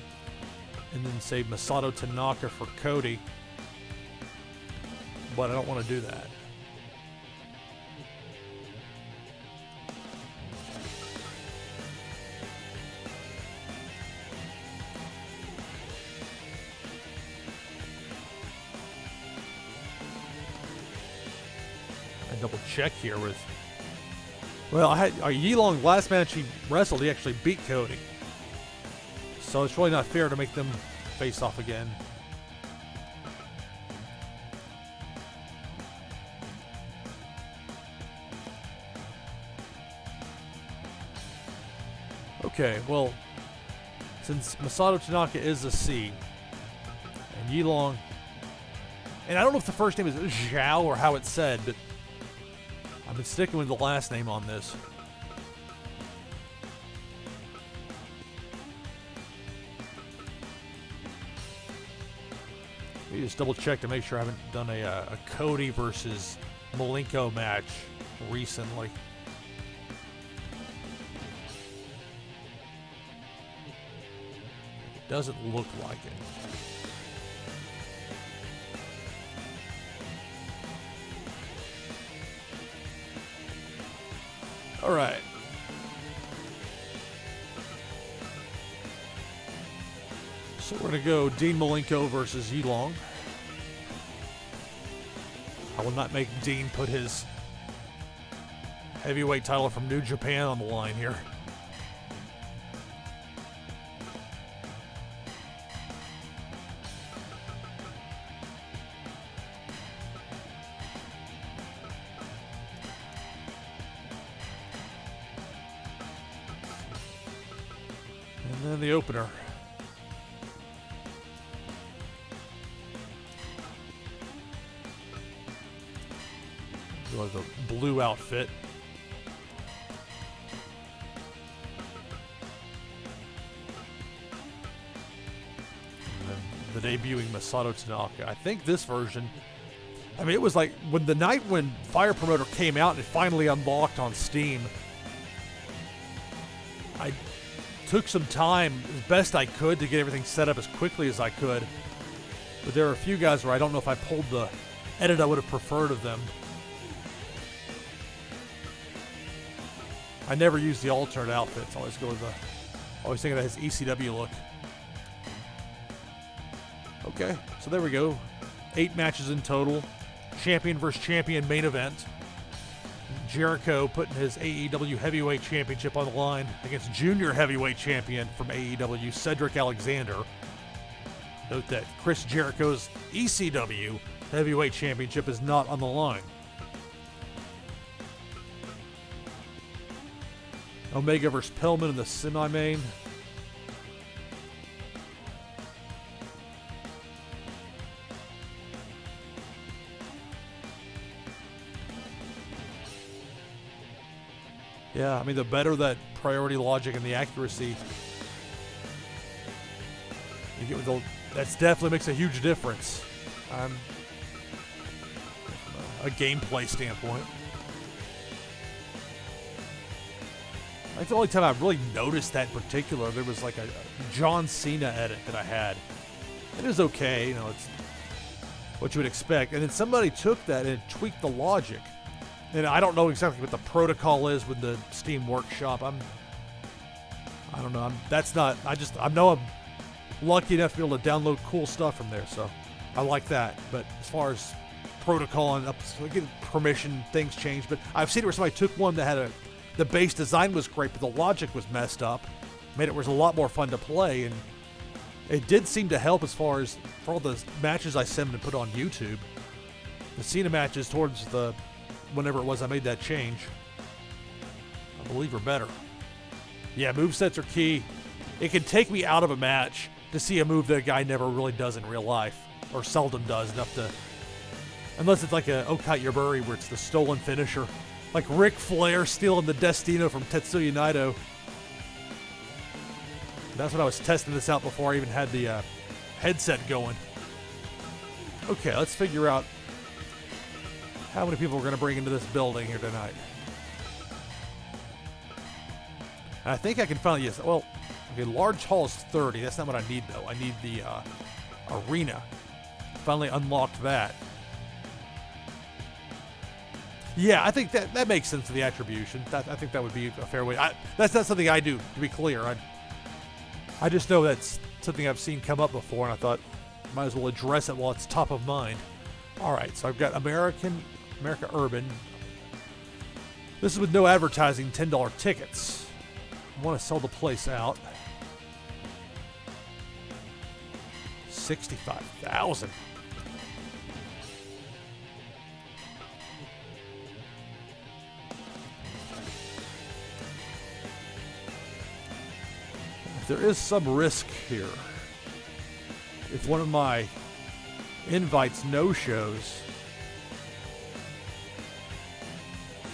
and then say Masato Tanaka for Cody, but I don't want to do that. I double check here with. Well, I had Yilong last match he wrestled. He actually beat Cody. So it's really not fair to make them face off again. Okay, well, since Masato Tanaka is a C, and Yilong, and I don't know if the first name is Zhao or how it's said, but I've been sticking with the last name on this. Let me just double check to make sure I haven't done a Cody versus Malenko match recently. It doesn't look like it. All right. So we're going to go Dean Malenko versus Yilong. I will not make Dean put his heavyweight title from New Japan on the line here. And then the opener. The blue outfit. And then the debuting Masato Tanaka. I think this version, I mean, it was like when the night when Fire Promoter came out and it finally unlocked on Steam, I took some time as best I could to get everything set up as quickly as I could. But there are a few guys where I don't know if I pulled the edit I would have preferred of them. I never use the alternate outfits. I always go with always think of that as ECW look. Okay, so there we go. 8 matches in total. champion versus champion main event. Jericho putting his AEW Heavyweight Championship on the line against Junior Heavyweight Champion from AEW, Cedric Alexander. Note that Chris Jericho's ECW Heavyweight Championship is not on the line. Omega versus Pillman in the semi-main. Yeah, I mean, the better that priority logic and the accuracy you get with that definitely makes a huge difference from a gameplay standpoint. I think the only time I really noticed that in particular, there was like a John Cena edit that I had. It is okay, you know, it's what you would expect. And then somebody took that and tweaked the logic. And I don't know exactly what the protocol is with the Steam Workshop. I don't know. I know I'm lucky enough to be able to download cool stuff from there, so I like that. But as far as protocol and getting permission, things change. But I've seen it where somebody took one that had the base design was great, but the logic was messed up. Made it was a lot more fun to play, and it did seem to help as far as for all the matches I sent to put on YouTube. The Cena matches towards whenever it was I made that change, I believe are better. Yeah, movesets are key. It can take me out of a match to see a move that a guy never really does in real life, or seldom does enough to, unless it's like a Okai Yaburi where it's the stolen finisher. Like Ric Flair stealing the Destino from Tetsuya Naito. That's when I was testing this out before I even had the headset going. Okay, let's figure out how many people we're going to bring into this building here tonight. I think I can finally, yes, well, okay, large hall is 30. That's not what I need, though. I need the arena. Finally unlocked that. Yeah, I think that makes sense for the attribution. I think that would be a fair way. That's not something I do, to be clear. I just know that's something I've seen come up before, and I thought might as well address it while it's top of mind. All right, so I've got America Urban. This is with no advertising, $10 tickets. I want to sell the place out. 65,000. There is some risk here. If one of my invites no-shows,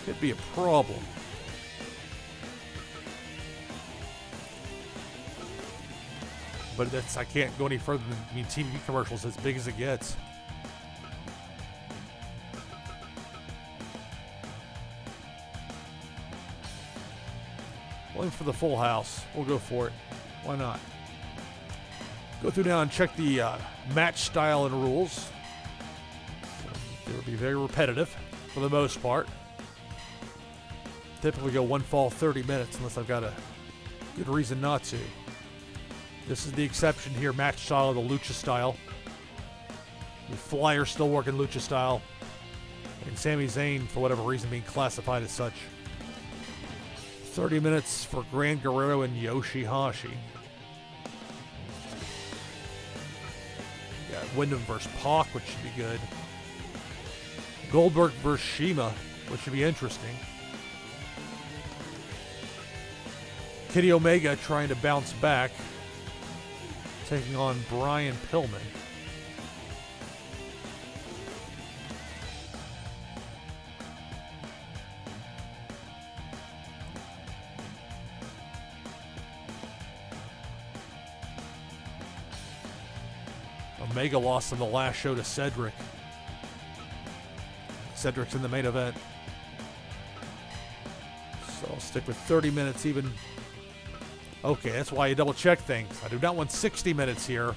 could be a problem. But I can't go any further than TV commercials as big as it gets. Looking for the full house. We'll go for it. Why not? Go through now and check the match style and rules. They will be very repetitive for the most part. Typically go one fall 30 minutes unless I've got a good reason not to. This is the exception here, match style, the lucha style. The Flyer still working lucha style. And Sami Zayn, for whatever reason, being classified as such. 30 minutes for Gran, Guerrero, and YOSHI-HASHI. Got Windham versus Pac, which should be good. Goldberg versus CIMA, which should be interesting. Kenny Omega trying to bounce back, taking on Brian Pillman. Omega lost in the last show to Cedric. Cedric's in the main event. So I'll stick with 30 minutes even. Okay, that's why you double check things. I do not want 60 minutes here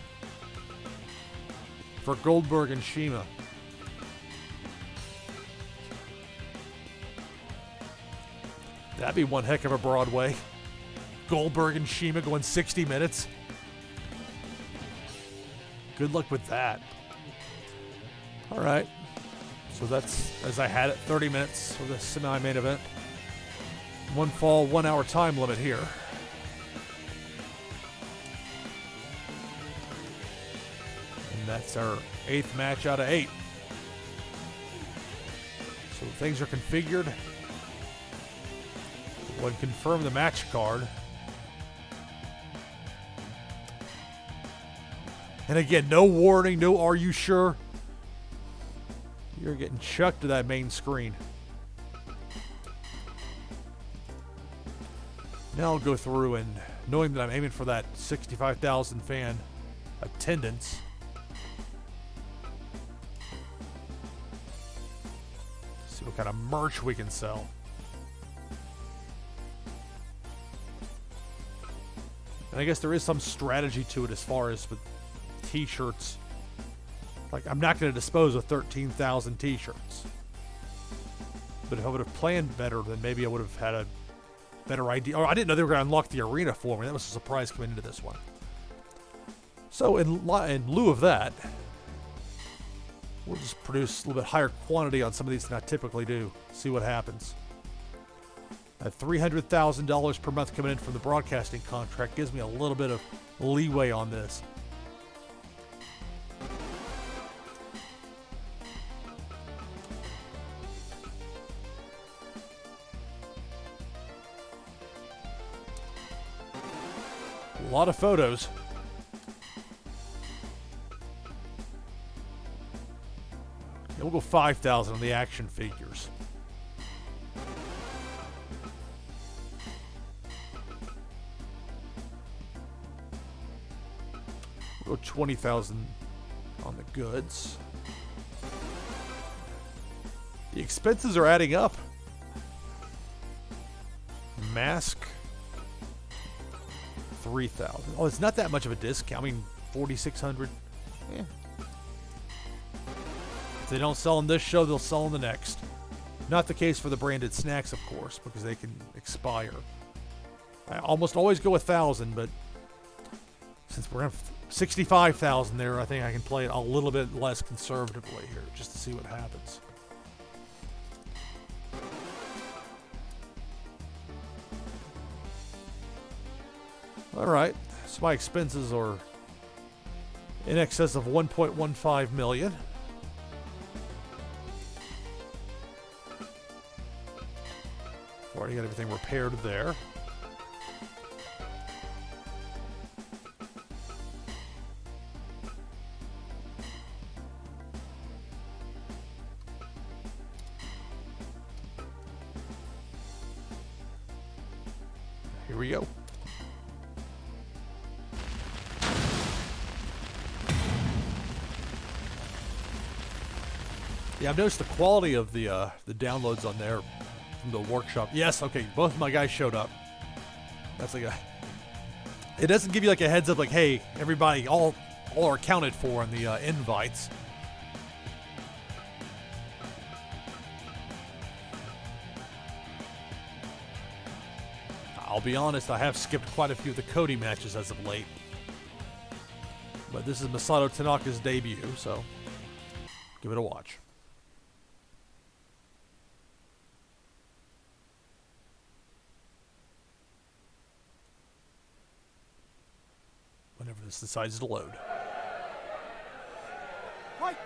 for Goldberg and CIMA. That'd be one heck of a Broadway. Goldberg and CIMA going 60 minutes. Good luck with that. All right. So that's as I had it, 30 minutes for the semi-main event. One fall, 1 hour time limit here. And that's our 8th match out of 8. So things are configured. We'll confirm the match card. And again, no warning, no are you sure? You're getting chucked to that main screen. Now I'll go through and, knowing that I'm aiming for that 65,000 fan attendance, see what kind of merch we can sell. And I guess there is some strategy to it as far as with t-shirts. Like, I'm not going to dispose of 13,000 t-shirts. But if I would have planned better, then maybe I would have had a better idea. Or I didn't know they were going to unlock the arena for me. That was a surprise coming into this one. So in lieu of that, we'll just produce a little bit higher quantity on some of these than I typically do. See what happens. That $300,000 per month coming in from the broadcasting contract gives me a little bit of leeway on this. A lot of photos. We'll go 5,000 on the action figures. We'll go 20,000 on the goods. The expenses are adding up. Mask. 3,000. Oh, it's not that much of a discount. I mean, 4,600. Yeah. If they don't sell in this show, they'll sell in the next. Not the case for the branded snacks, of course, because they can expire. I almost always go 1,000, but since we're at 65,000 there, I think I can play it a little bit less conservatively here, just to see what happens. All right, so my expenses are in excess of 1.15 million. Already got everything repaired there. Here we go. Yeah, I've noticed the quality of the downloads on there from the workshop. Yes, okay, both of my guys showed up. That's like a... It doesn't give you like a heads up like, hey, everybody, all are accounted for in the invites. I'll be honest, I have skipped quite a few of the Cody matches as of late. But this is Masato Tanaka's debut, so give it a watch. Whenever this decides to load. Right.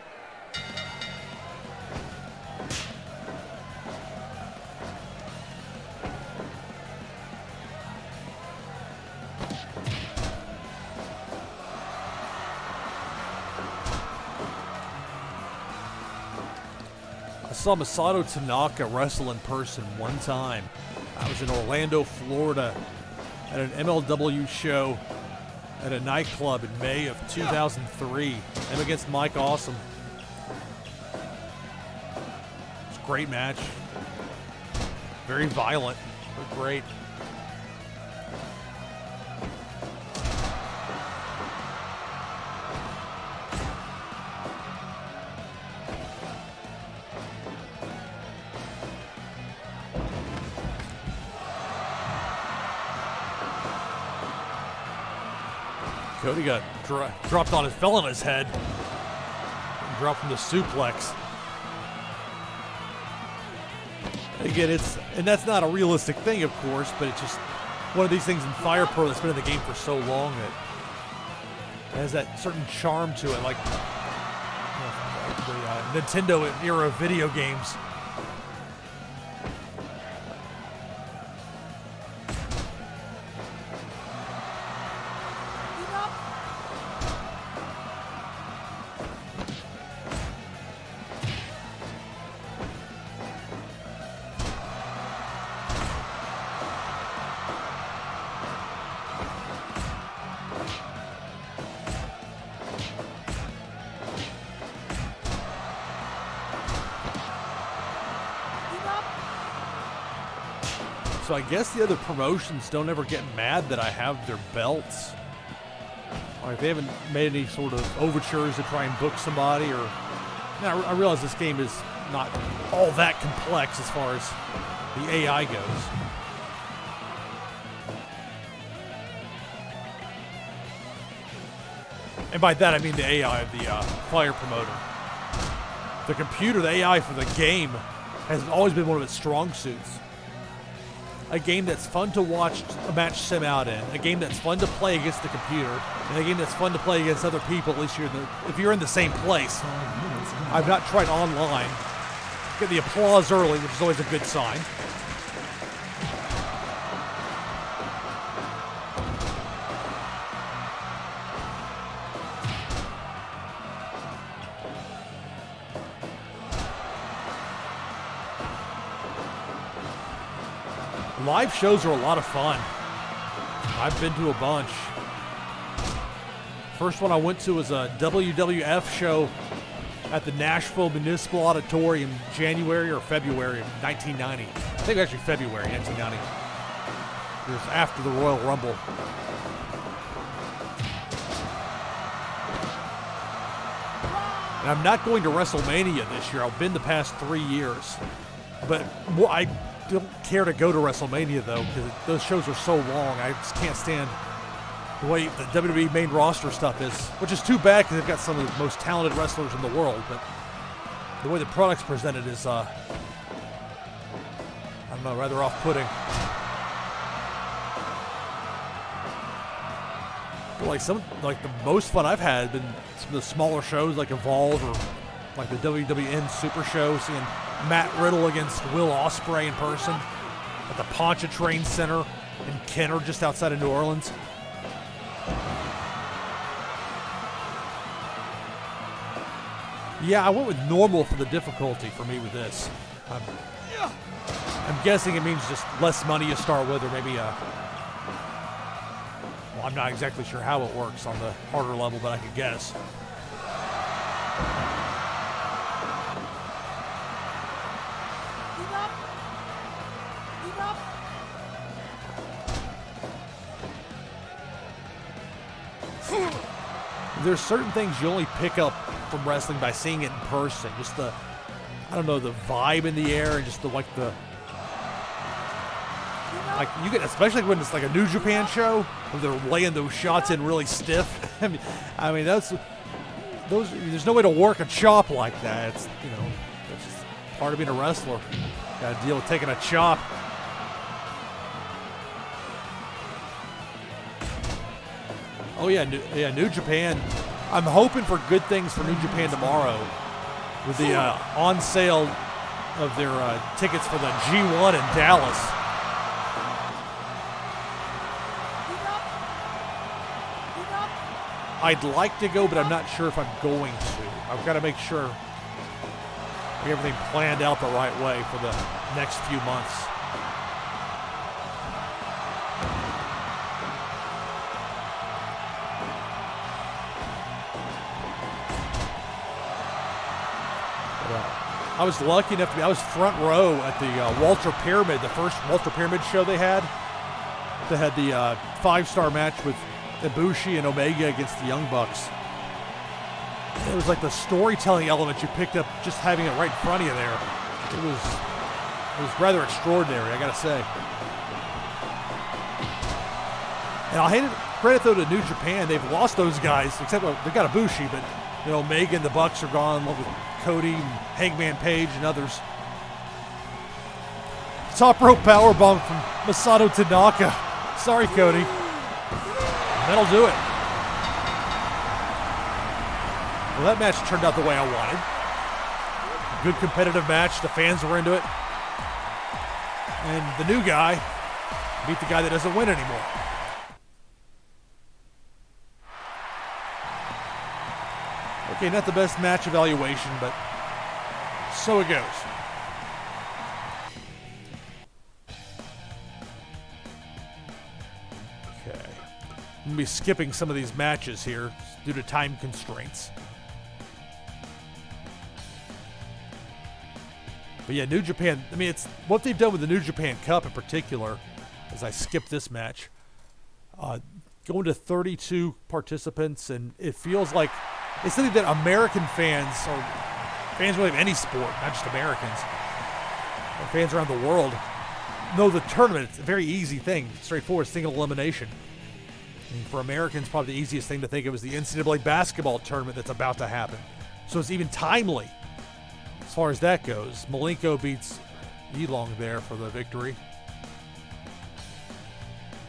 I saw Masato Tanaka wrestle in person one time. I was in Orlando, Florida at an MLW show at a nightclub in May of 2003. Him against Mike Awesome. It was a great match. Very violent, but great. Cody got dropped on his, fell on his head, and dropped from the suplex. Again, and that's not a realistic thing, of course, but it's just one of these things in Fire Pro that's been in the game for so long that it has that certain charm to it, like the Nintendo era video games. So I guess the other promotions don't ever get mad that I have their belts. Or if they haven't made any sort of overtures to try and book somebody, or... Now, I realize this game is not all that complex as far as the AI goes. And by that I mean the AI of the Fire promoter. The computer, the AI for the game, has always been one of its strong suits. A game that's fun to watch a match sim out in, a game that's fun to play against the computer, and a game that's fun to play against other people, at least if you're in the same place. I've not tried online. Get the applause early, which is always a good sign. Live shows are a lot of fun. I've been to a bunch. First one I went to was a WWF show at the Nashville Municipal Auditorium in January or February of 1990. I think actually February 1990. It was after the Royal Rumble. And I'm not going to WrestleMania this year. I've been the past 3 years. But I don't care to go to WrestleMania, though, because those shows are so long. I just can't stand the way the WWE main roster stuff is, which is too bad because they've got some of the most talented wrestlers in the world. But the way the product's presented is, I don't know, rather off-putting. But like the most fun I've had has been some of the smaller shows like Evolve or like the WWN Super Show, seeing Matt Riddle against Will Ospreay in person at the Pontchartrain Center in Kenner, just outside of New Orleans. Yeah, I went with normal for the difficulty for me with this. I'm guessing it means just less money you start with, or maybe well, I'm not exactly sure how it works on the harder level, but I could guess. There's certain things you only pick up from wrestling by seeing it in person. Just the, I don't know, the vibe in the air, and just the like you get, especially when it's like a New Japan show where they're laying those shots in really stiff. I mean that's those. There's no way to work a chop like that. It's, you know, that's just part of being a wrestler. Got to deal with taking a chop. Oh yeah, New Japan. I'm hoping for good things for New Japan tomorrow with the on sale of their tickets for the G1 in Dallas. I'd like to go, but I'm not sure if I'm going to. I've got to make sure we have everything planned out the right way for the next few months. I was lucky enough to be, I was front row at the Walter Pyramid, the first Walter Pyramid show they had. They had the 5-star match with Ibushi and Omega against the Young Bucks. It was like the storytelling element you picked up just having it right in front of you there. It was rather extraordinary, I gotta say. And I'll hand credit though to New Japan. They've lost those guys, except they've got Ibushi, but you know, Omega and the Bucks are gone, along with Cody and Hangman Page and others. Top rope powerbomb from Masato Tanaka. Sorry, Cody. That'll do it. Well, that match turned out the way I wanted. Good competitive match. The fans were into it. And the new guy beat the guy that doesn't win anymore. Okay, not the best match evaluation, but so it goes. Okay. I'm going to be skipping some of these matches here due to time constraints. But yeah, New Japan, I mean, it's what they've done with the New Japan Cup in particular, as I skip this match, going to 32 participants, and it feels like it's something that American fans, or fans really of any sport, not just Americans, or fans around the world, know the tournament. It's a very easy thing, straightforward, single elimination. And for Americans, probably the easiest thing to think of is the NCAA basketball tournament that's about to happen. So it's even timely as far as that goes. Malenko beats Yilong there for the victory.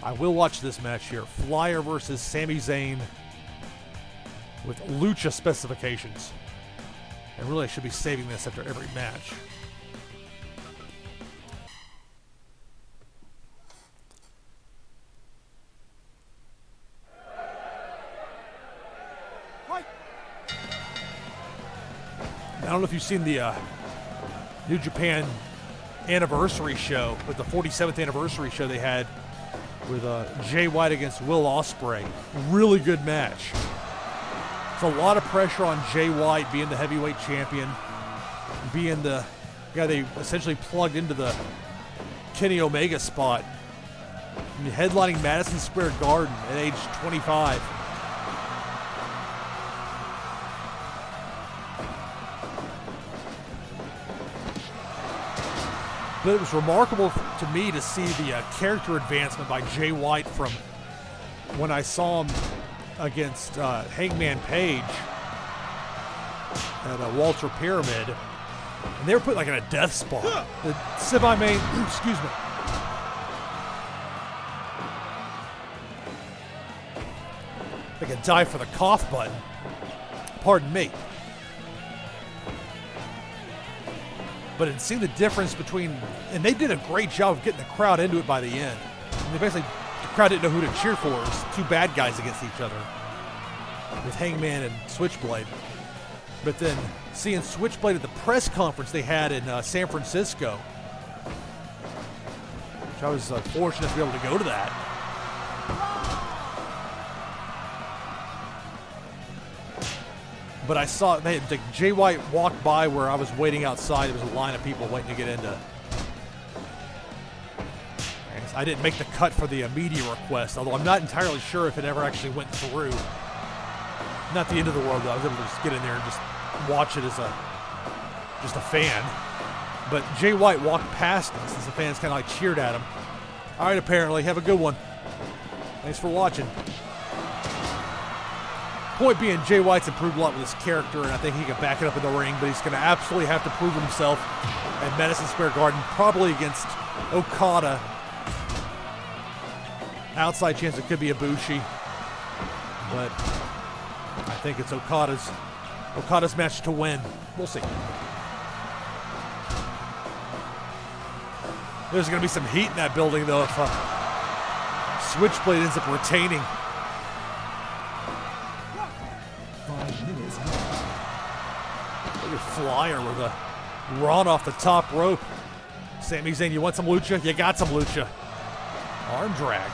I will watch this match here. Flyer versus Sami Zayn with lucha specifications. And really I should be saving this after every match. I don't know if you've seen the New Japan anniversary show, but the 47th anniversary show they had with Jay White against Will Ospreay. Really good match. It's a lot of pressure on Jay White being the heavyweight champion, being the guy they essentially plugged into the Kenny Omega spot. I mean, headlining Madison Square Garden at age 25. But it was remarkable to me to see the character advancement by Jay White from when I saw him against Hangman Page at Walter Pyramid. And they were put like in a death spot. The semi-main, excuse me. They could die for the cough button. Pardon me. But in seeing the difference between, and they did a great job of getting the crowd into it by the end. And they basically, the crowd didn't know who to cheer for. It was two bad guys against each other with Hangman and Switchblade. But then seeing Switchblade at the press conference they had in San Francisco, which I was fortunate to be able to go to that. But I saw Jay White walked by where I was waiting outside. There was a line of people waiting to get into. I didn't make the cut for the media request, although I'm not entirely sure if it ever actually went through. Not the end of the world, though. I was able to just get in there and just watch it as just a fan. But Jay White walked past us as the fans kind of like cheered at him. All right, apparently. Have a good one. Thanks for watching. Point being, Jay White's improved a lot with his character, and I think he can back it up in the ring, but he's going to absolutely have to prove himself at Madison Square Garden, probably against Okada. Outside chance it could be Ibushi, but I think it's Okada's match to win. We'll see. There's going to be some heat in that building, though, if Switchblade ends up retaining. Flyer with a run off the top rope. Sami Zayn, you want some lucha? You got some lucha. Arm drag.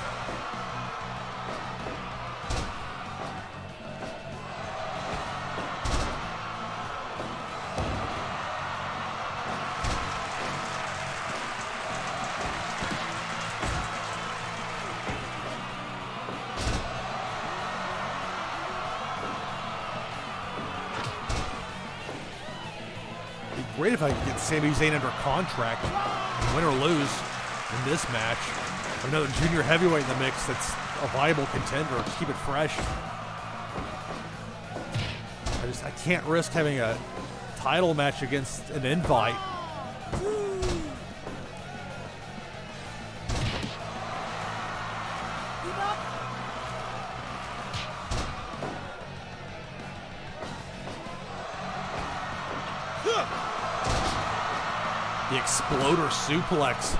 Great if I could get Sami Zayn under contract, win or lose in this match. Another junior heavyweight in the mix that's a viable contender. Just keep it fresh. I can't risk having a title match against an invite. The exploder suplex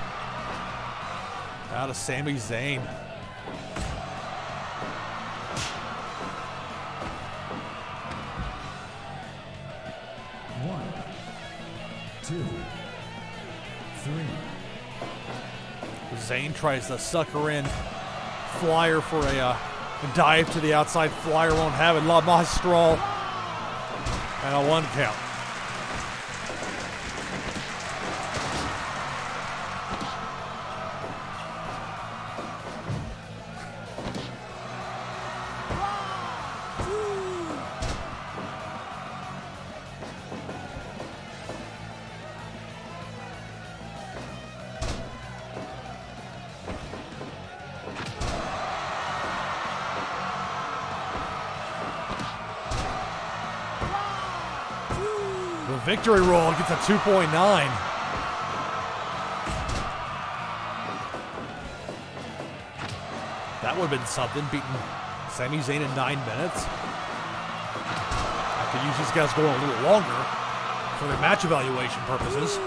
out of Sami Zayn. One, two, three. Zayn tries to sucker in. Flyer for a dive to the outside. Flyer won't have it. La Magistral. And a 1 count. Victory roll gets a 2.9. That would have been something, beating Sami Zayn in 9 minutes. I could use these guys going a little longer for their match evaluation purposes.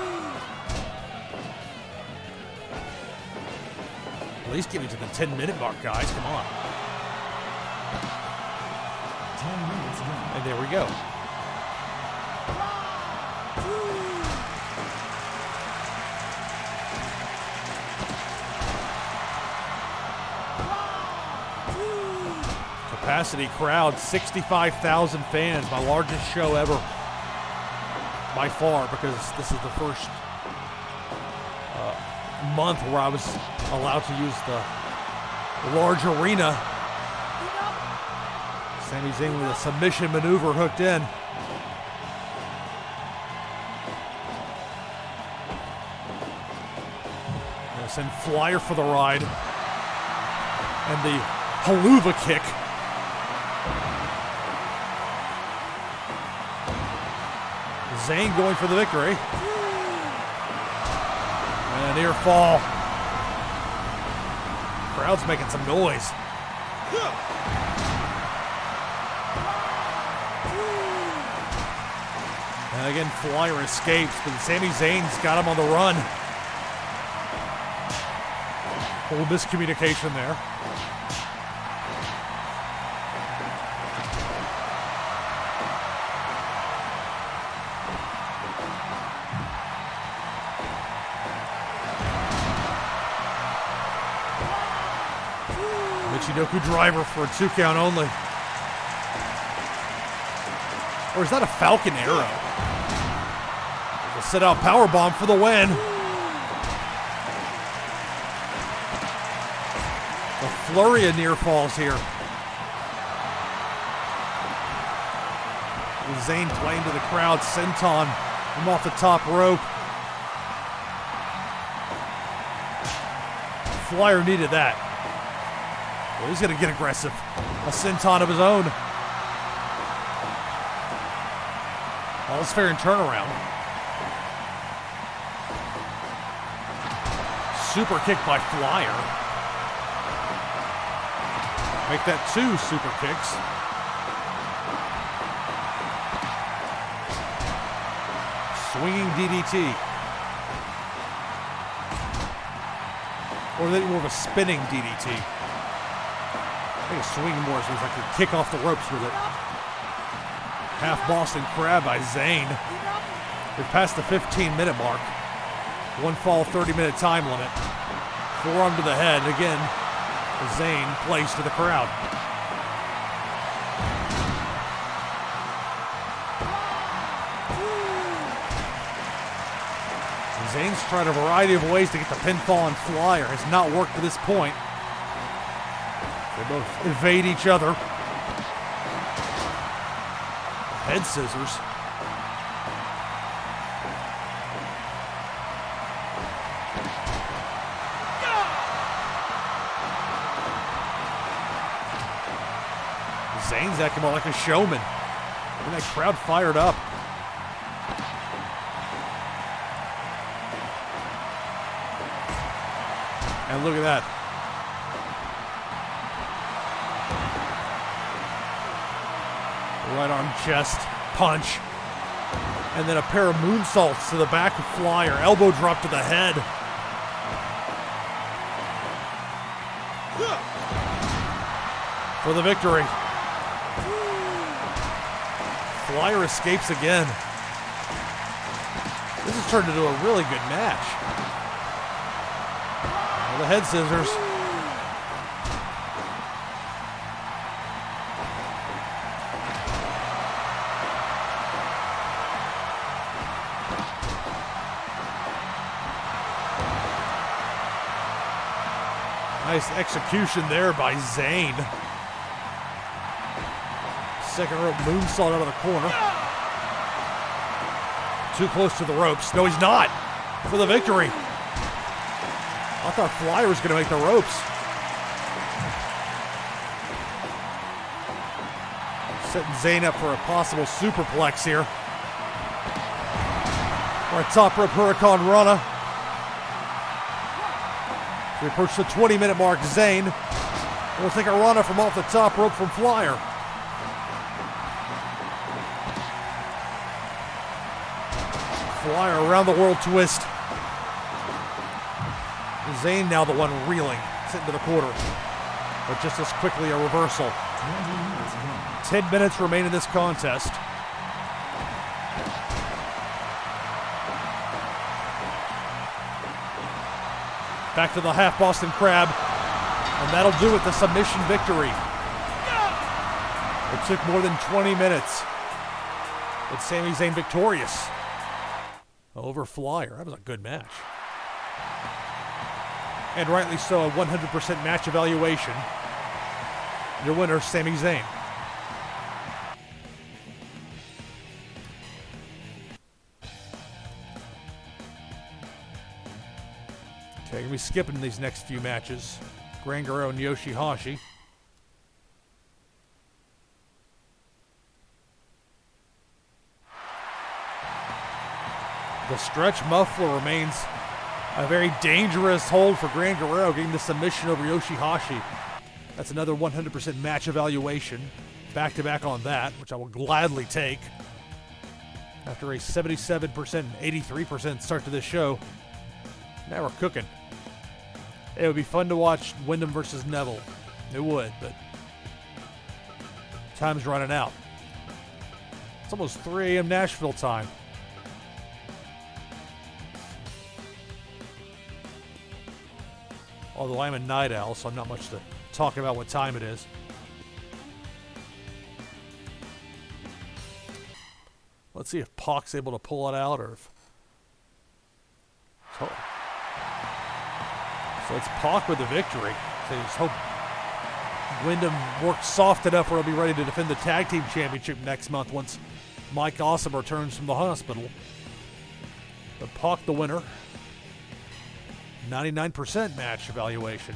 At least get me to the 10-minute mark, guys. Come on. 10 minutes gone. And there we go. Capacity crowd, 65,000 fans, my largest show ever by far, because this is the first month where I was allowed to use the large arena. Sami Zayn with a submission maneuver hooked in. Gonna send Flyer for the ride. And the haluva kick. Zayn going for the victory. And a near fall. Crowd's making some noise. And again, Flyer escapes, but Sami Zayn's got him on the run. A little miscommunication there. Michinoku driver for a 2 count only. Or is that a Falcon Arrow? A sit out powerbomb for the win. A flurry of near falls here. Zayn playing to the crowd. Senton from off the top rope. Flyer needed that. Well, he's going to get aggressive. A senton of his own. All's fair in turnaround. Super kick by Flyer. Make that 2 super kicks. Swinging DDT. Or more of a spinning DDT. I think a swinging more so it's like a kick off the ropes with it. Half Boston Crab by Zayn. We've passed the 15-minute mark. 1 fall, 30-minute time limit. Forearm to the head. Again, Zayn plays to the crowd. Zayn's tried a variety of ways to get the pinfall on Flyer. Has not worked to this point. They both evade each other. Head scissors. Zayn's acting more like a showman. And that crowd fired up. And look at that. Right arm chest punch. And then a pair of moonsaults to the back of Flyer. Elbow drop to the head. For the victory. Flyer escapes again. This has turned into a really good match. The head scissors. Nice execution there by Zayn. Second rope moonsault out of the corner. Too close to the ropes. No, he's not. For the victory. I thought Flyer was going to make the ropes. Setting Zayn up for a possible superplex here. Or a top rope Hurricane Rana. We approach the 20-minute mark. Zayn will take a Rana from off the top rope from Flyer. Flyer around the world twist. Zayn now the one reeling, sitting to the quarter. But just as quickly a reversal. 10 minutes remain in this contest. Back to the half Boston Crab. And that'll do it, the submission victory. It took more than 20 minutes. With Sami Zayn victorious over Flyer. That was a good match. And rightly so, a 100% match evaluation. Your winner, Sami Zayn. Okay, gonna be skipping these next few matches. Gran, Guerrero, and YOSHI-HASHI. The stretch muffler remains a very dangerous hold for Gran Guerrero, getting the submission over YOSHI-HASHI. That's another 100% match evaluation. Back-to-back on that, which I will gladly take. After a 77% and 83% start to this show, now we're cooking. It would be fun to watch Windham versus Neville. It would, but time's running out. It's almost 3 a.m. Nashville time. Although I'm a night owl, so I'm not much to talk about what time it is. Let's see if Pac's able to pull it out, or if... So it's Pac with the victory. So I just hope Windham works soft enough where he'll be ready to defend the Tag Team Championship next month once Mike Awesome returns from the hospital. But Pac the winner. 99% match evaluation.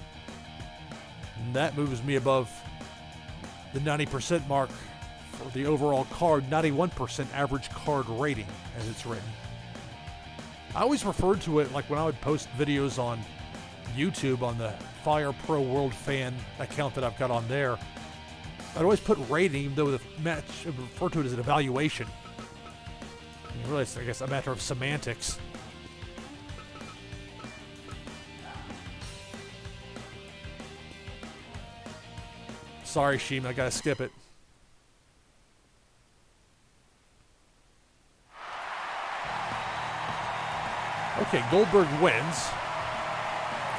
And that moves me above the 90% mark for the overall card, 91% average card rating as it's written. I always referred to it like when I would post videos on YouTube on the Fire Pro World Fan account that I've got on there. I'd always put rating, even though the match I would refer to it as an evaluation. And really, it's, I guess, a matter of semantics. Sorry, CIMA, I gotta skip it. Okay, Goldberg wins.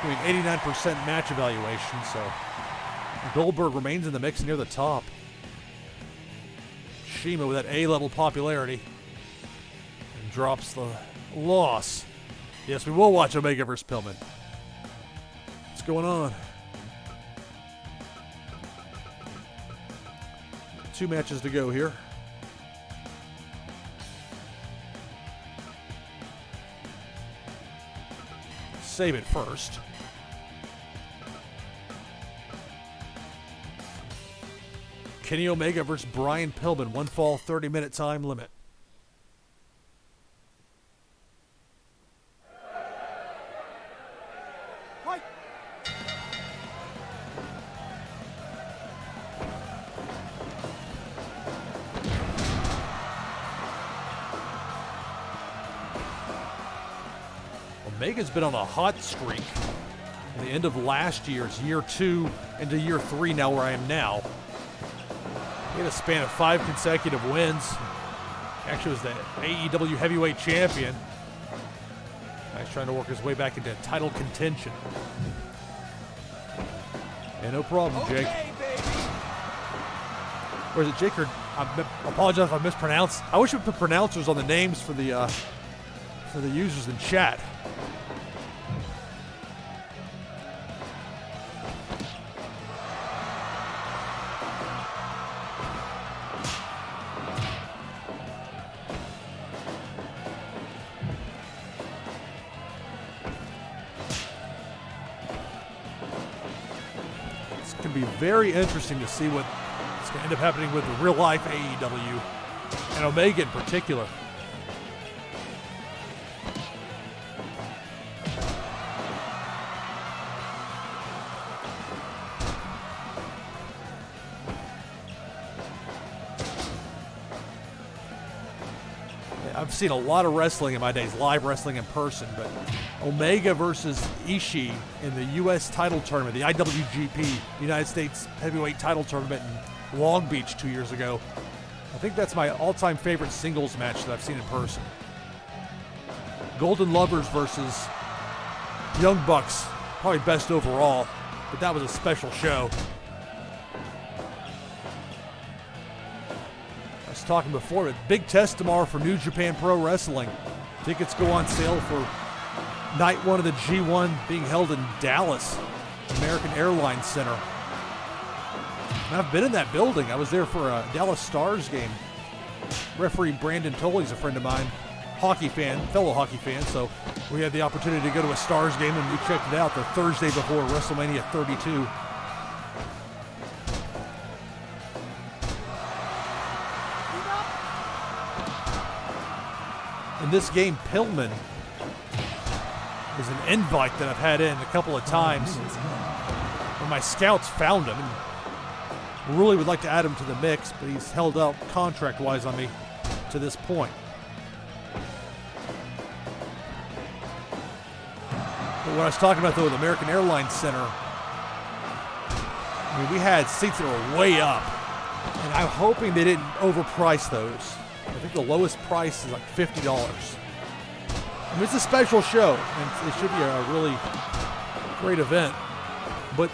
Doing 89% match evaluation, so Goldberg remains in the mix near the top. CIMA with that A-level popularity and drops the loss. Yes, we will watch Omega vs. Pillman. What's going on? 2 matches to go here. Save it first. Kenny Omega versus Brian Pillman. 1 fall, 30-minute time limit. Omega's been on a hot streak. At the end of last year's year 2 into year 3 now where I am now. He had a span of 5 consecutive wins. Actually was the AEW heavyweight champion. Now he's trying to work his way back into title contention. Yeah, no problem, Jake. Or is it Jake or I apologize if I mispronounced. I wish we put pronouncers on the names for the users in chat. It's going to be very interesting to see what it's going to end up happening with the real life AEW and Omega in particular. I've seen a lot of wrestling in my days, live wrestling in person, but Omega versus Ishii in the U.S. title tournament, the IWGP, United States Heavyweight title tournament in Long Beach 2 years ago. I think that's my all-time favorite singles match that I've seen in person. Golden Lovers versus Young Bucks, probably best overall, but that was a special show. I was talking before, but big test tomorrow for New Japan Pro Wrestling. Tickets go on sale for night 1 of the G1 being held in Dallas, American Airlines Center. And I've been in that building. I was there for a Dallas Stars game. Referee Brandon Tolley's a friend of mine, hockey fan, fellow hockey fan, so we had the opportunity to go to a Stars game and we checked it out the Thursday before WrestleMania 32. In this game, Pillman is an invite that I've had in a couple of times. When my scouts found him, and really would like to add him to the mix, but he's held out contract-wise on me to this point. But what I was talking about, though, with American Airlines Center, I mean, we had seats that were way up, and I'm hoping they didn't overprice those. I think the lowest price is like $50. I mean, it's a special show, and it should be a really great event. But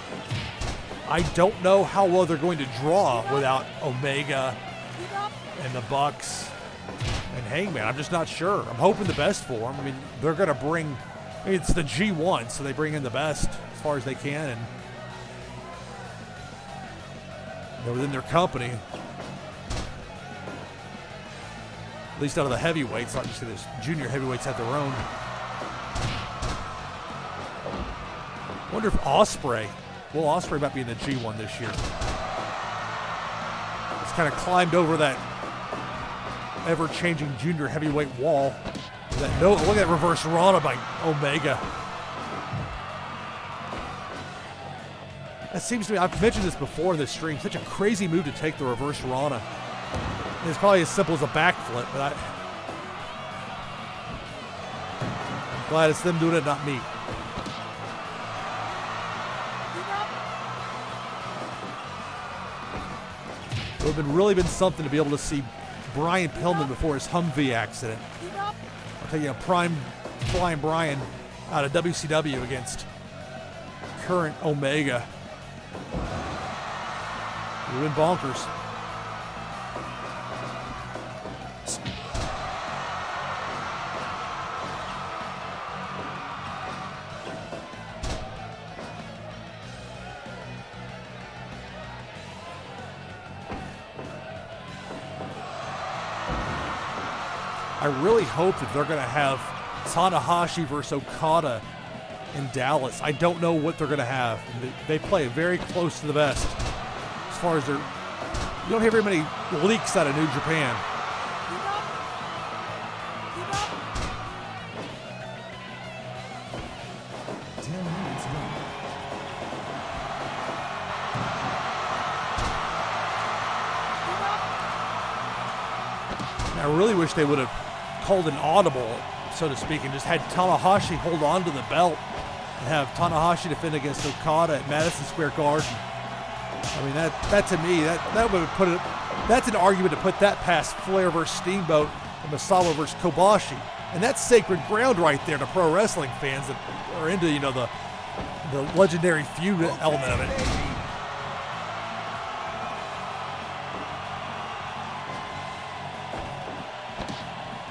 I don't know how well they're going to draw without Omega and the Bucks and Hangman. I'm just not sure. I'm hoping the best for them. I mean, they're going to bring, I mean, it's the G1, so they bring in the best as far as they can, and they're within their company. At least out of the heavyweights, obviously those junior heavyweights have their own. I wonder if Ospreay might be in the G1 this year. It's kind of climbed over that ever-changing junior heavyweight wall. Look at that reverse Rana by Omega. That seems to me, I've mentioned this before in this stream, such a crazy move to take the reverse Rana. It's probably as simple as a backflip, but I'm glad it's them doing it, not me. It would have really been something to be able to see Brian Pillman before his Humvee accident. I'll tell you, prime flying Brian out of WCW against current Omega. It would have been bonkers. I really hope that they're going to have Tanahashi versus Okada in Dallas. I don't know what they're going to have. They play very close to the best. As far as you don't hear very many leaks out of New Japan. I really wish they would have called an audible so to speak, and just had Tanahashi hold on to the belt and have Tanahashi defend against Okada at Madison Square Garden. I mean, that to me, that would put it. That's an argument to put that past Flair versus Steamboat and Masato versus Kobashi, and that's sacred ground right there to pro wrestling fans that are into the legendary feud element of it.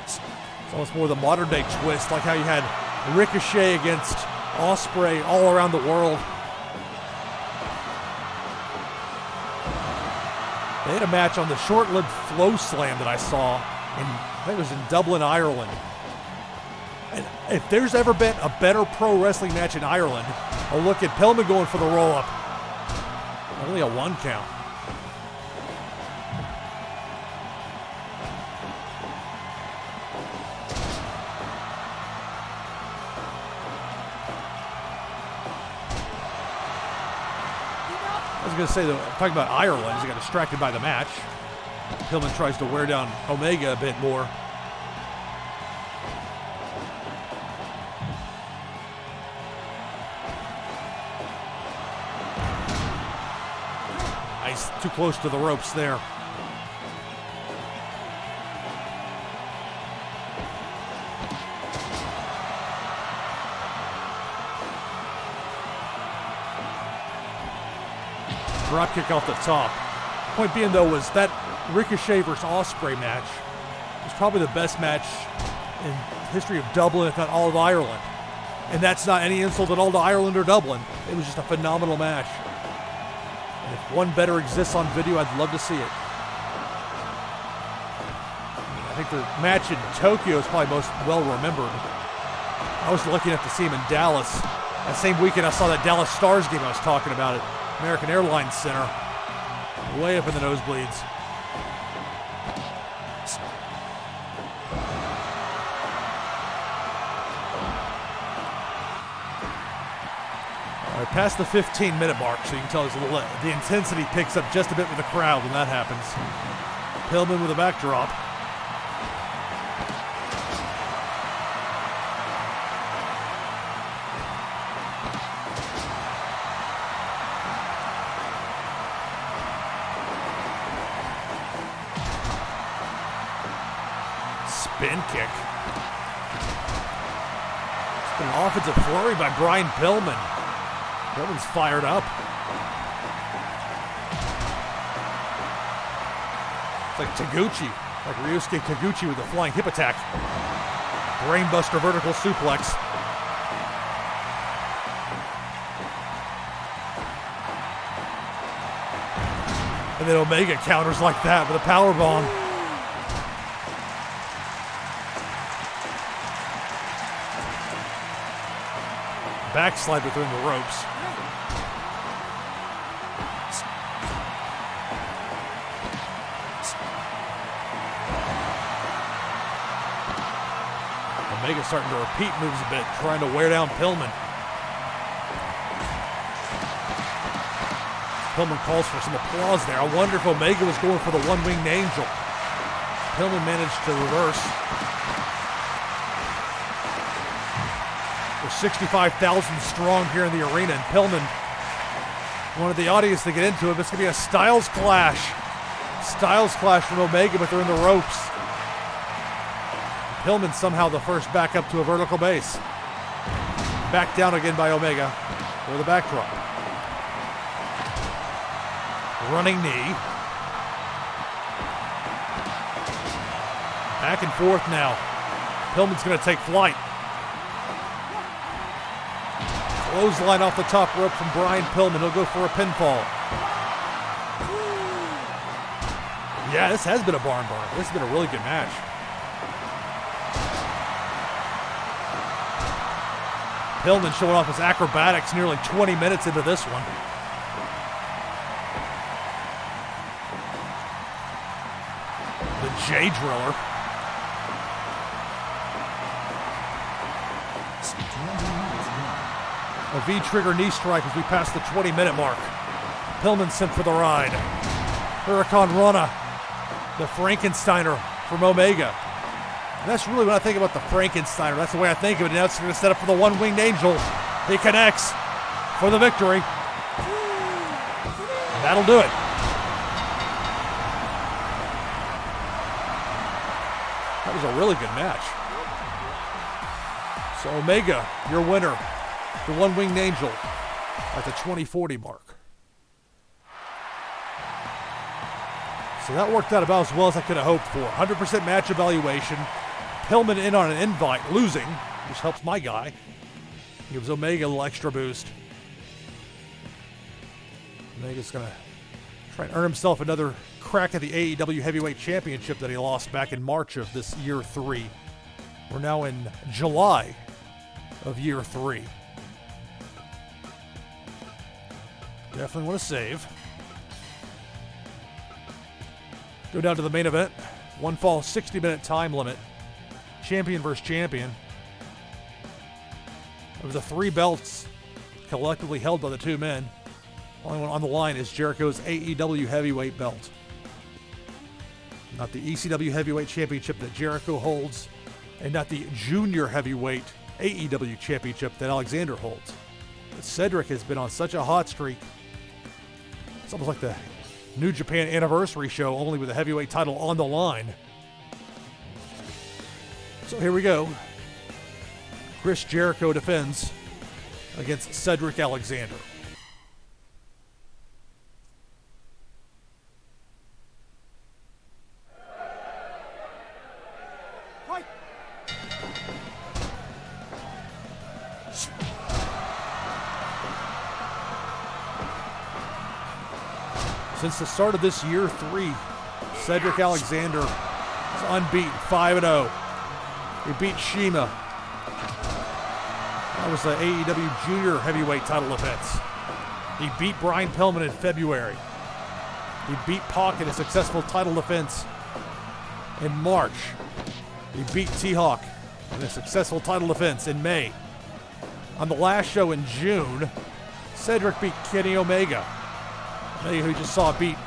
It's almost more the modern day twist, like how you had Ricochet against Ospreay all around the world. They had a match on the short-lived Flow Slam that I saw, I think it was in Dublin, Ireland. And if there's ever been a better pro wrestling match in Ireland, oh, look at Pillman going for the roll-up. Only a 1 count. I was going to say, though, talking about Ireland, he got distracted by the match. Pillman tries to wear down Omega a bit more. Nice, too close to the ropes there. Drop kick off the top. Point being, though, was that Ricochet versus Ospreay match was probably the best match in history of Dublin, if not all of Ireland. And that's not any insult at all to Ireland or Dublin. It was just a phenomenal match. And if one better exists on video, I'd love to see it. I think the match in Tokyo is probably most well remembered. I was lucky enough to see him in Dallas. That same weekend I saw that Dallas Stars game I was talking about at American Airlines Center. Way up in the nosebleeds. All right, past the 15-minute mark, so you can tell there's a little, the intensity picks up just a bit with the crowd when that happens. Pillman with a backdrop. Spin kick. It's been an offensive flurry by Brian Pillman. Pillman's fired up. It's like Taguchi, like Ryusuke Taguchi with a flying hip attack. Brainbuster vertical suplex. And then Omega counters like that with a powerbomb. Backslide within the ropes. Omega starting to repeat moves a bit, trying to wear down Pillman. Pillman calls for some applause there. I wonder if Omega was going for the one-winged angel. Pillman managed to reverse. We're 65,000 strong here in the arena, and Pillman wanted the audience to get into it. It's going to be a Styles Clash. Styles Clash from Omega, but they're in the ropes. Pillman somehow the first back up to a vertical base. Back down again by Omega for the backdrop. Running knee. Back and forth now. Pillman's going to take flight. Clothesline off the top rope from Brian Pillman. He'll go for a pinfall. Yeah, this has been a barn burner. This has been a really good match. Pillman showing off his acrobatics nearly 20 minutes into this one. The J Driller. A V-trigger knee strike as we pass the 20-minute mark. Pillman sent for the ride. Hurricane Rana, the Frankensteiner from Omega. And that's really when I think about the Frankensteiner. That's the way I think of it. Now it's going to set up for the one-winged angel. He connects for the victory. And that'll do it. That was a really good match. So Omega, your winner, the one-winged angel at the 2040 mark. So that worked out about as well as I could have hoped for. 100% match evaluation. Pillman in on an invite, losing, which helps my guy. Gives Omega a little extra boost. Omega's going to try and earn himself another crack at the AEW Heavyweight Championship that he lost back in March of this year 3. We're now in July of year 3. Definitely want to save. Go down to the main event. One fall, 60-minute time limit. Champion versus champion. Of the 3 belts collectively held by the 2 men, only one on the line is Jericho's AEW heavyweight belt. Not the ECW heavyweight championship that Jericho holds, and not the junior heavyweight AEW championship that Alexander holds. But Cedric has been on such a hot streak. It's almost like the New Japan anniversary show, only with the heavyweight title on the line. So here we go. Chris Jericho defends against Cedric Alexander. Since the start of this year 3, Cedric Alexander is unbeaten, 5-0. He beat CIMA. That was the AEW Junior Heavyweight title defense. He beat Brian Pillman in February. He beat Pac in a successful title defense in March. He beat T-Hawk in a successful title defense in May. On the last show in June, Cedric beat Kenny Omega. Omega, who just saw beat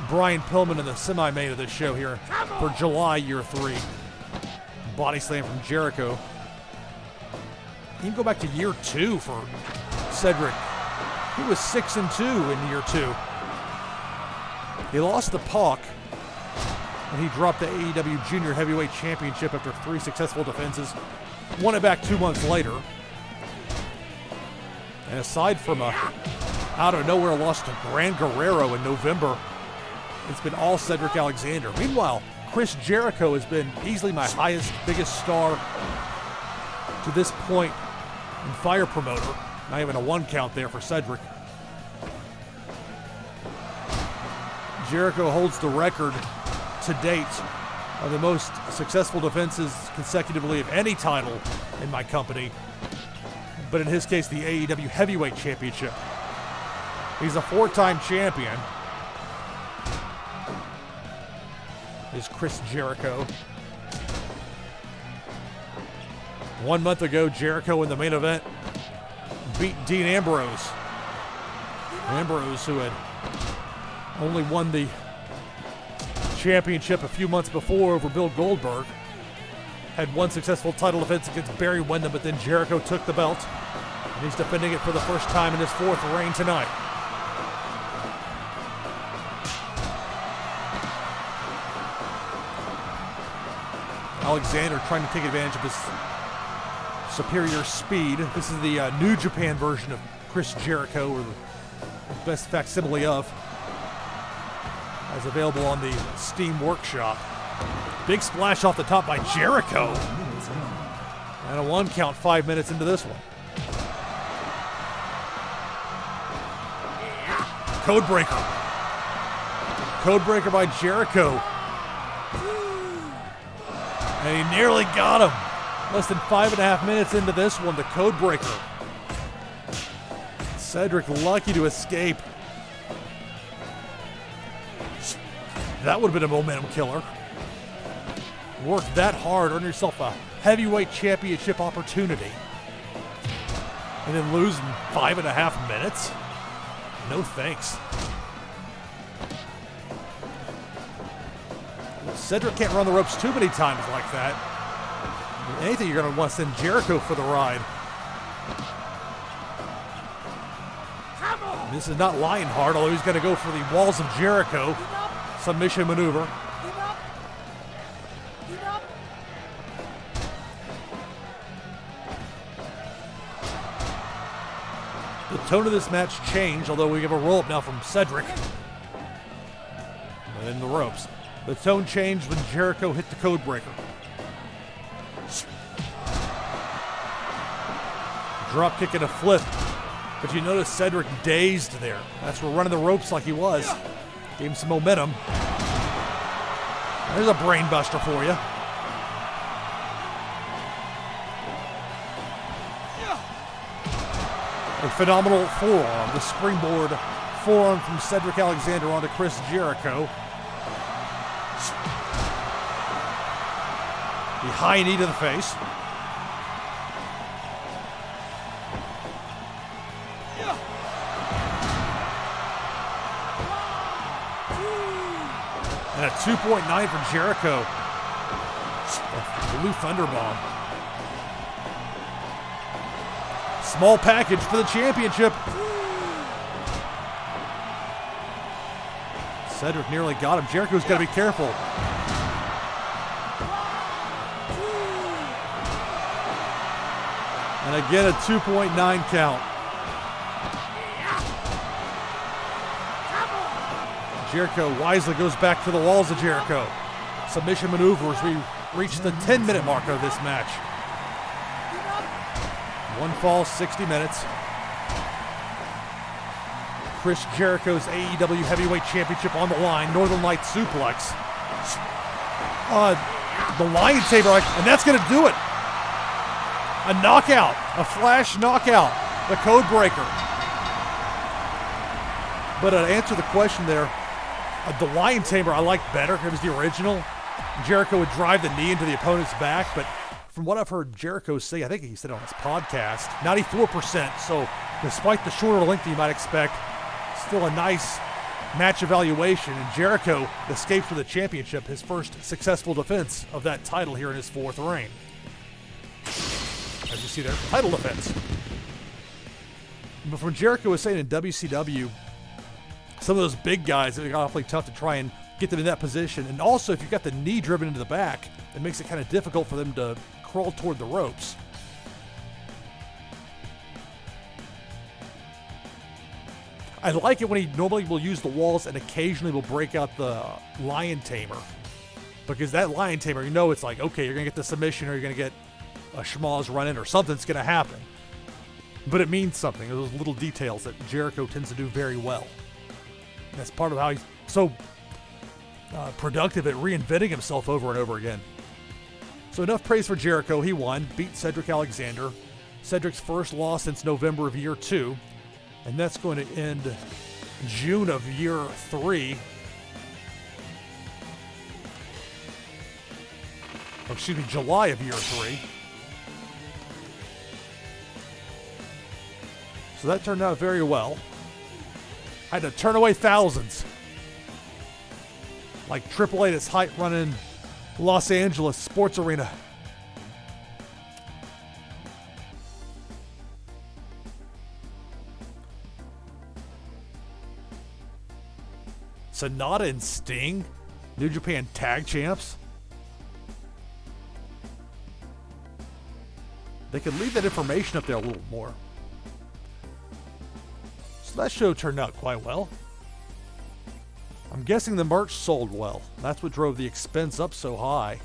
Brian Pillman in the semi-main of this show here for July year 3. Body slam from Jericho. You can go back to year 2 for Cedric. He was 6-2 in year 2. He lost to Pac, and he dropped the AEW Junior Heavyweight Championship after 3 successful defenses. Won it back 2 months later. And aside from a out-of-nowhere loss to Gran Guerrero in November, it's been all Cedric Alexander. Meanwhile, Chris Jericho has been easily my highest, biggest star to this point in Fire Promoter. Not even a 1 count there for Cedric. Jericho holds the record to date of the most successful defenses consecutively of any title in my company. But in his case, the AEW Heavyweight Championship. He's a 4-time champion. Is Chris Jericho. 1 month ago, Jericho in the main event beat Dean Ambrose. Ambrose, who had only won the championship a few months before over Bill Goldberg, had 1 successful title defense against Barry Windham, but then Jericho took the belt, and he's defending it for the first time in his 4th reign tonight. Alexander trying to take advantage of his superior speed. This is the New Japan version of Chris Jericho, or the best facsimile of, as available on the Steam Workshop. Big splash off the top by Jericho. And a 1 count 5 minutes into this one. Codebreaker. Codebreaker by Jericho. And he nearly got him. Less than 5.5 minutes into this one, the Codebreaker. Cedric lucky to escape. That would have been a momentum killer. Work that hard, earn yourself a heavyweight championship opportunity, and then lose in 5.5 minutes? No thanks. Cedric can't run the ropes too many times like that. Anything, you're going to want to send Jericho for the ride. And this is not Lionheart, although he's going to go for the walls of Jericho. Submission maneuver. The tone of this match changed, although we have a roll-up now from Cedric. And in the ropes. The tone changed when Jericho hit the code breaker. Drop kick and a flip. But you notice Cedric dazed there. That's where running the ropes like he was. Gave him some momentum. There's a brain buster for you. A phenomenal forearm. The springboard forearm from Cedric Alexander onto Chris Jericho. The high knee to the face. And a 2.9 for Jericho. A blue thunderbomb. Small package for the championship. Cedric nearly got him. Jericho's got to be careful. And again, a 2.9 count. Jericho wisely goes back to the walls of Jericho. Submission maneuver as we reach the 10-minute mark of this match. One fall, 60 minutes. Chris Jericho's AEW Heavyweight Championship on the line. Northern Light suplex. The Lion Saber, and that's going to do it. A knockout, a flash knockout, the code breaker. But to answer the question there, the Lion Tamer I like better. It was the original. Jericho would drive the knee into the opponent's back, but from what I've heard Jericho say, I think he said on his podcast, 94%. So despite the shorter length you might expect, still a nice match evaluation. And Jericho escapes with the championship, his first successful defense of that title here in his fourth reign. As you see there, title defense. But from Jericho was saying in WCW, some of those big guys, it's awfully tough to try and get them in that position. And also, if you've got the knee driven into the back, it makes it kind of difficult for them to crawl toward the ropes. I like it when he normally will use the walls and occasionally will break out the Lion Tamer. Because that Lion Tamer, you know it's like, okay, you're going to get the submission or you're going to get a schmoz run in or something's going to happen. But it means something. Those little details that Jericho tends to do very well. And that's part of how he's so productive at reinventing himself over and over again. So enough praise for Jericho. He won, beat Cedric Alexander. Cedric's first loss since November of year 2. And that's going to end June of year 3. Or excuse me, July of year 3. So that turned out very well. Had to turn away thousands. Like Triple H at its height running Los Angeles Sports Arena. Sonata and Sting, New Japan Tag Champs. They could leave that information up there a little more. So that show turned out quite well. I'm guessing the merch sold well. That's what drove the expense up so high.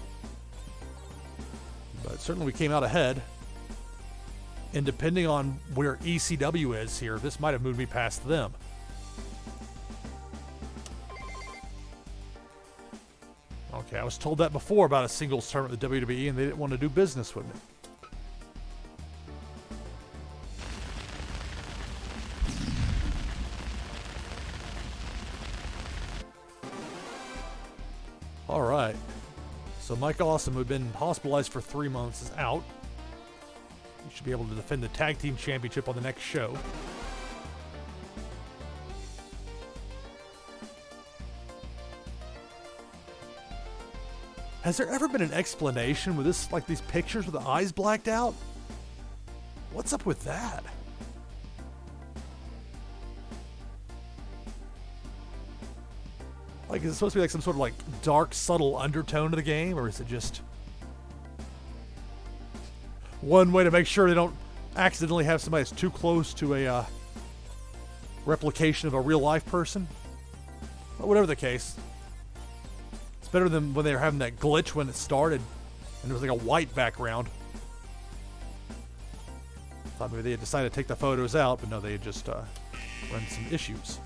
But certainly we came out ahead. And depending on where ECW is here, this might have moved me past them. Okay, I was told that before about a singles tournament with WWE, and they didn't want to do business with me. All right. So Mike Awesome, who had been hospitalized for 3 months, is out. He should be able to defend the Tag Team Championship on the next show. Has there ever been an explanation with this, like these pictures with the eyes blacked out? What's up with that? Like, is it supposed to be like some sort of like dark, subtle undertone to the game, or is it just one way to make sure they don't accidentally have somebody that's too close to a replication of a real life person? But whatever the case, it's better than when they were having that glitch when it started and there was like a white background. Thought maybe they had decided to take the photos out, but no, they had just run some issues.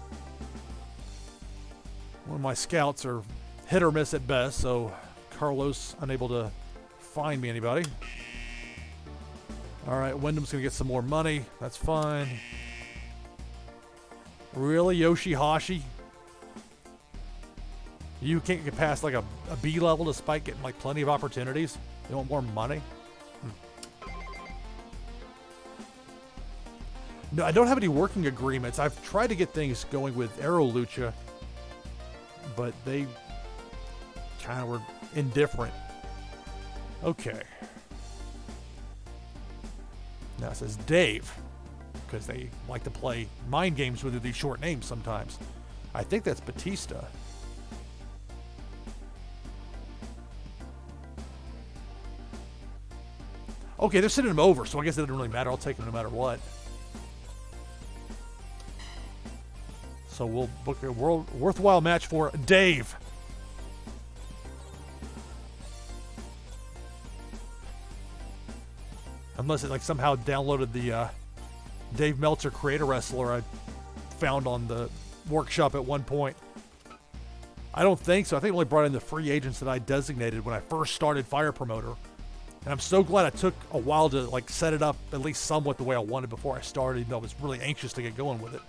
One of my scouts are hit or miss at best, so Carlos unable to find me anybody. Alright, Windham's going to get some more money. That's fine. Really, YOSHI-HASHI? You can't get past like a B level despite getting like plenty of opportunities? You want more money? No, I don't have any working agreements. I've tried to get things going with Aero Lucha, but they kind of were indifferent. Okay. Now it says Dave, because they like to play mind games with these short names sometimes. I think that's Batista. Okay, they're sending him over, so I guess it doesn't really matter. I'll take him no matter what. So we'll book a worthwhile match for Dave. Unless it like somehow downloaded the Dave Meltzer Creator Wrestler I found on the workshop at one point. I don't think so. I think I only brought in the free agents that I designated when I first started Fire Promoter. And I'm so glad I took a while to like set it up at least somewhat the way I wanted before I started, even though I was really anxious to get going with it.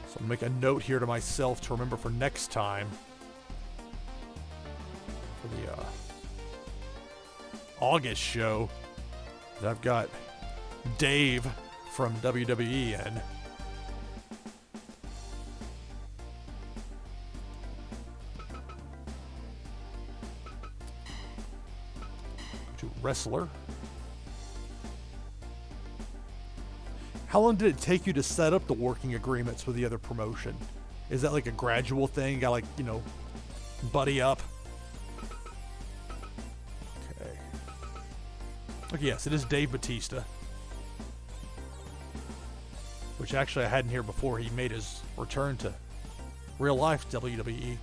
So I'll make a note here to myself to remember for next time. For the August show that I've got Dave from WWE in. Wrestler. How long did it take you to set up the working agreements with the other promotion? Is that like a gradual thing? You got like, you know, buddy up? Okay. Okay, yes, it is Dave Batista. Which actually I had in here before he made his return to real life WWE.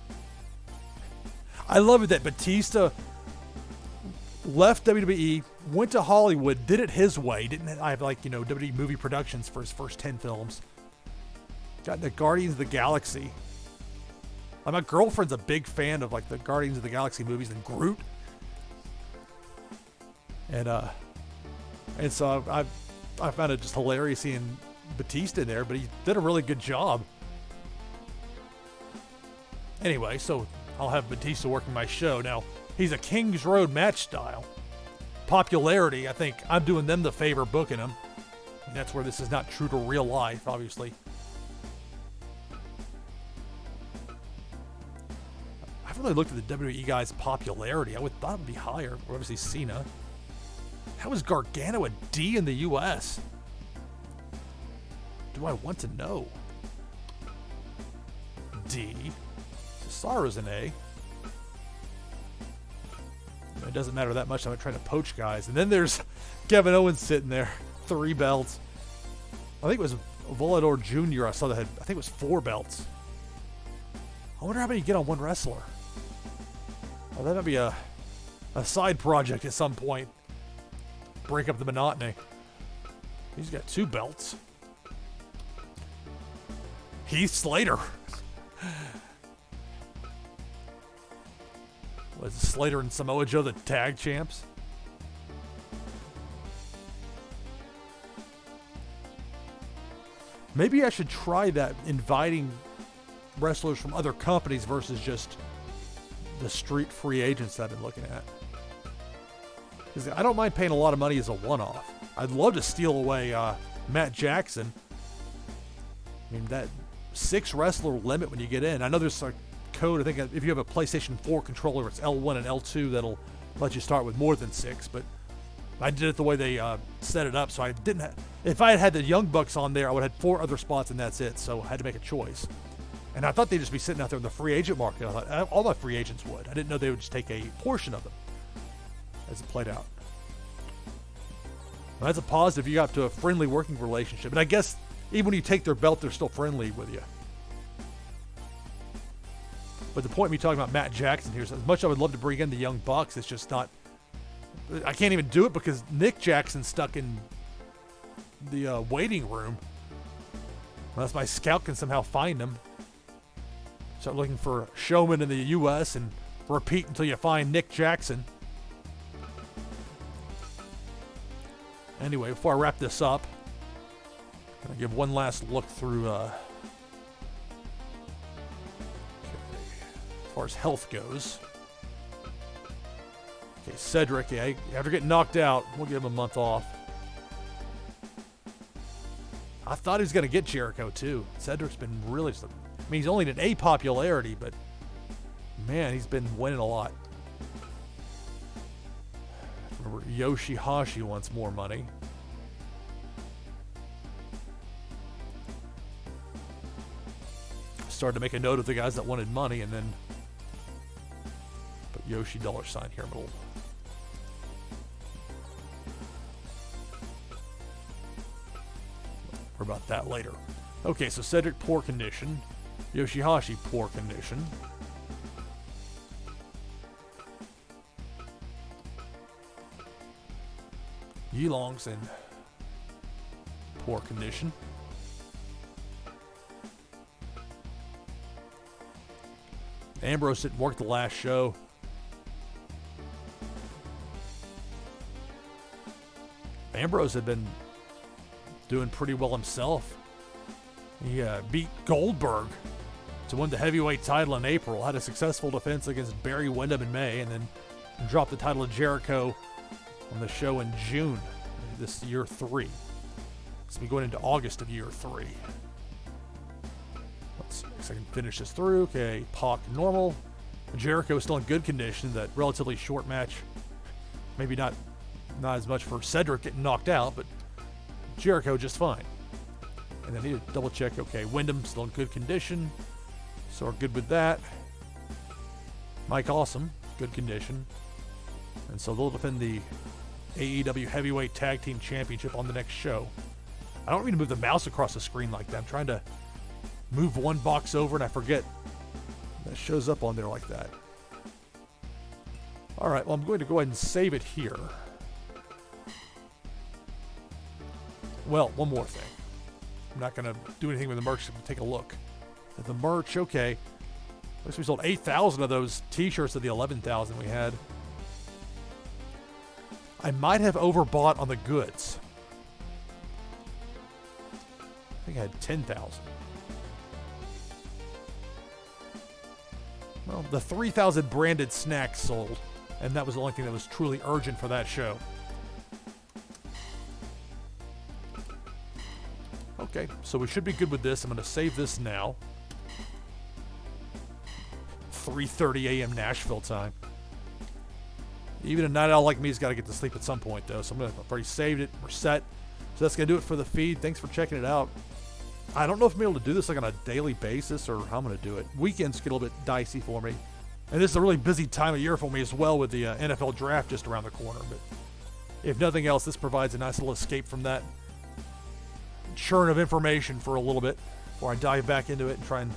I love it that Batista left WWE, went to Hollywood, did it his way. Didn't I have like, you know, WWE movie productions for his first 10 films. Got into Guardians of the Galaxy. My girlfriend's a big fan of like the Guardians of the Galaxy movies and Groot. And so I found it just hilarious seeing Batista in there, but he did a really good job. Anyway, so I'll have Batista working my show. Now, he's a Kings Road match style. Popularity, I think I'm doing them the favor booking him. And that's where this is not true to real life, obviously. I haven't really looked at the WWE guys' popularity. I would thought it would be higher. Obviously, Cena. How is Gargano a D in the U.S.? Do I want to know? D. Cesaro's an A. It doesn't matter that much. I'm trying to poach guys. And then there's Kevin Owens sitting there. 3 belts. I think it was Volador Jr. I saw that had, I think it was 4 belts. I wonder how many you get on one wrestler. Oh, that might be a side project at some point. Break up the monotony. He's got 2 belts. Heath Slater. Was Slater and Samoa Joe the tag champs? Maybe I should try that, inviting wrestlers from other companies versus just the street free agents that I've been looking at. Because I don't mind paying a lot of money as a one-off. I'd love to steal away Matt Jackson. I mean, that 6 wrestler limit when you get in. I know there's a code. I think if you have a PlayStation 4 controller, it's L1 and L2 that'll let you start with more than 6. But I did it the way they set it up, so I didn't. If I had had the Young Bucks on there, I would have had 4 other spots, and that's it. So I had to make a choice. And I thought they'd just be sitting out there in the free agent market. I thought all my free agents would. I didn't know they would just take a portion of them as it played out. Well, that's a positive. You got to a friendly working relationship. And I guess even when you take their belt, they're still friendly with you. But the point of me talking about Matt Jackson here is, as much as I would love to bring in the Young Bucks, it's just not. I can't even do it because Nick Jackson's stuck in the waiting room. Unless my scout can somehow find him. Start looking for showmen in the U.S. and repeat until you find Nick Jackson. Anyway, before I wrap this up, I'm going to give one last look through as far as health goes. Okay, Cedric, yeah, after getting knocked out, we'll give him a month off. I thought he was going to get Jericho, too. Cedric's been really... I mean, he's only in A popularity, but man, he's been winning a lot. Remember, YOSHI-HASHI wants more money. Started to make a note of the guys that wanted money, and then put Yoshi $sign here in the middle. We're about that later. Okay, so Cedric, poor condition. YOSHI-HASHI, poor condition. Yilong's in poor condition. Ambrose didn't work the last show. Ambrose had been doing pretty well himself. He beat Goldberg to win the heavyweight title in April, had a successful defense against Barry Windham in May, and then dropped the title to Jericho on the show in June, this year 3. So we're going into August of year 3. Let's see if I can finish this through. Okay, Pac normal. Jericho is still in good condition. That relatively short match, maybe not as much for Cedric getting knocked out, but Jericho just fine. And then need to double check. Okay, Windham still in good condition. So we're good with that. Mike Awesome, good condition. And so they'll defend the AEW Heavyweight Tag Team Championship on the next show. I don't mean to move the mouse across the screen like that. I'm trying to move one box over and I forget that shows up on there like that. All right, well, I'm going to go ahead and save it here. Well, one more thing. I'm not going to do anything with the merch. Take a look at the merch. Okay. Looks like we sold 8,000 of those t-shirts of the 11,000 we had. I might have overbought on the goods. I think I had 10,000. Well, the 3,000 branded snacks sold, and that was the only thing that was truly urgent for that show. Okay, so we should be good with this. I'm going to save this now. 3:30 a.m. Nashville time. Even a night owl like me has got to get to sleep at some point, though. So I've already saved it. We're set. So that's going to do it for the feed. Thanks for checking it out. I don't know if I'm able to do this like on a daily basis or how I'm going to do it. Weekends get a little bit dicey for me. And this is a really busy time of year for me as well with the NFL draft just around the corner. But if nothing else, this provides a nice little escape from that churn of information for a little bit before I dive back into it and try and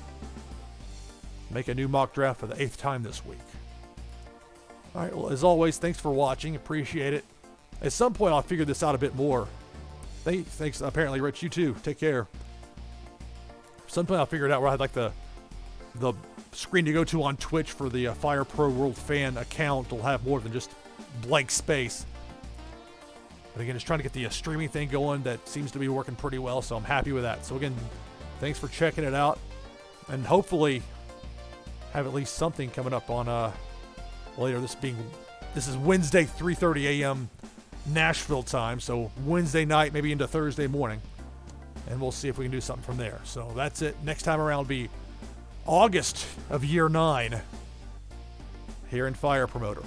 make a new mock draft for the 8th time this week. All right, well, as always, thanks for watching. Appreciate it. At some point, I'll figure this out a bit more. Thanks, apparently, Rich. You too. Take care. Some point I'll figure it out where I had like the screen to go to on Twitch for the Fire Pro World fan account will have more than just blank space. But again, just trying to get the streaming thing going. That seems to be working pretty well, so I'm happy with that. So again, thanks for checking it out. And hopefully have at least something coming up on later. This is Wednesday, 3:30 a.m. Nashville time, so Wednesday night, maybe into Thursday morning. and we'll see if we can do something from there. So that's it. Next time around will be August of year 9 here in Fire Promoter.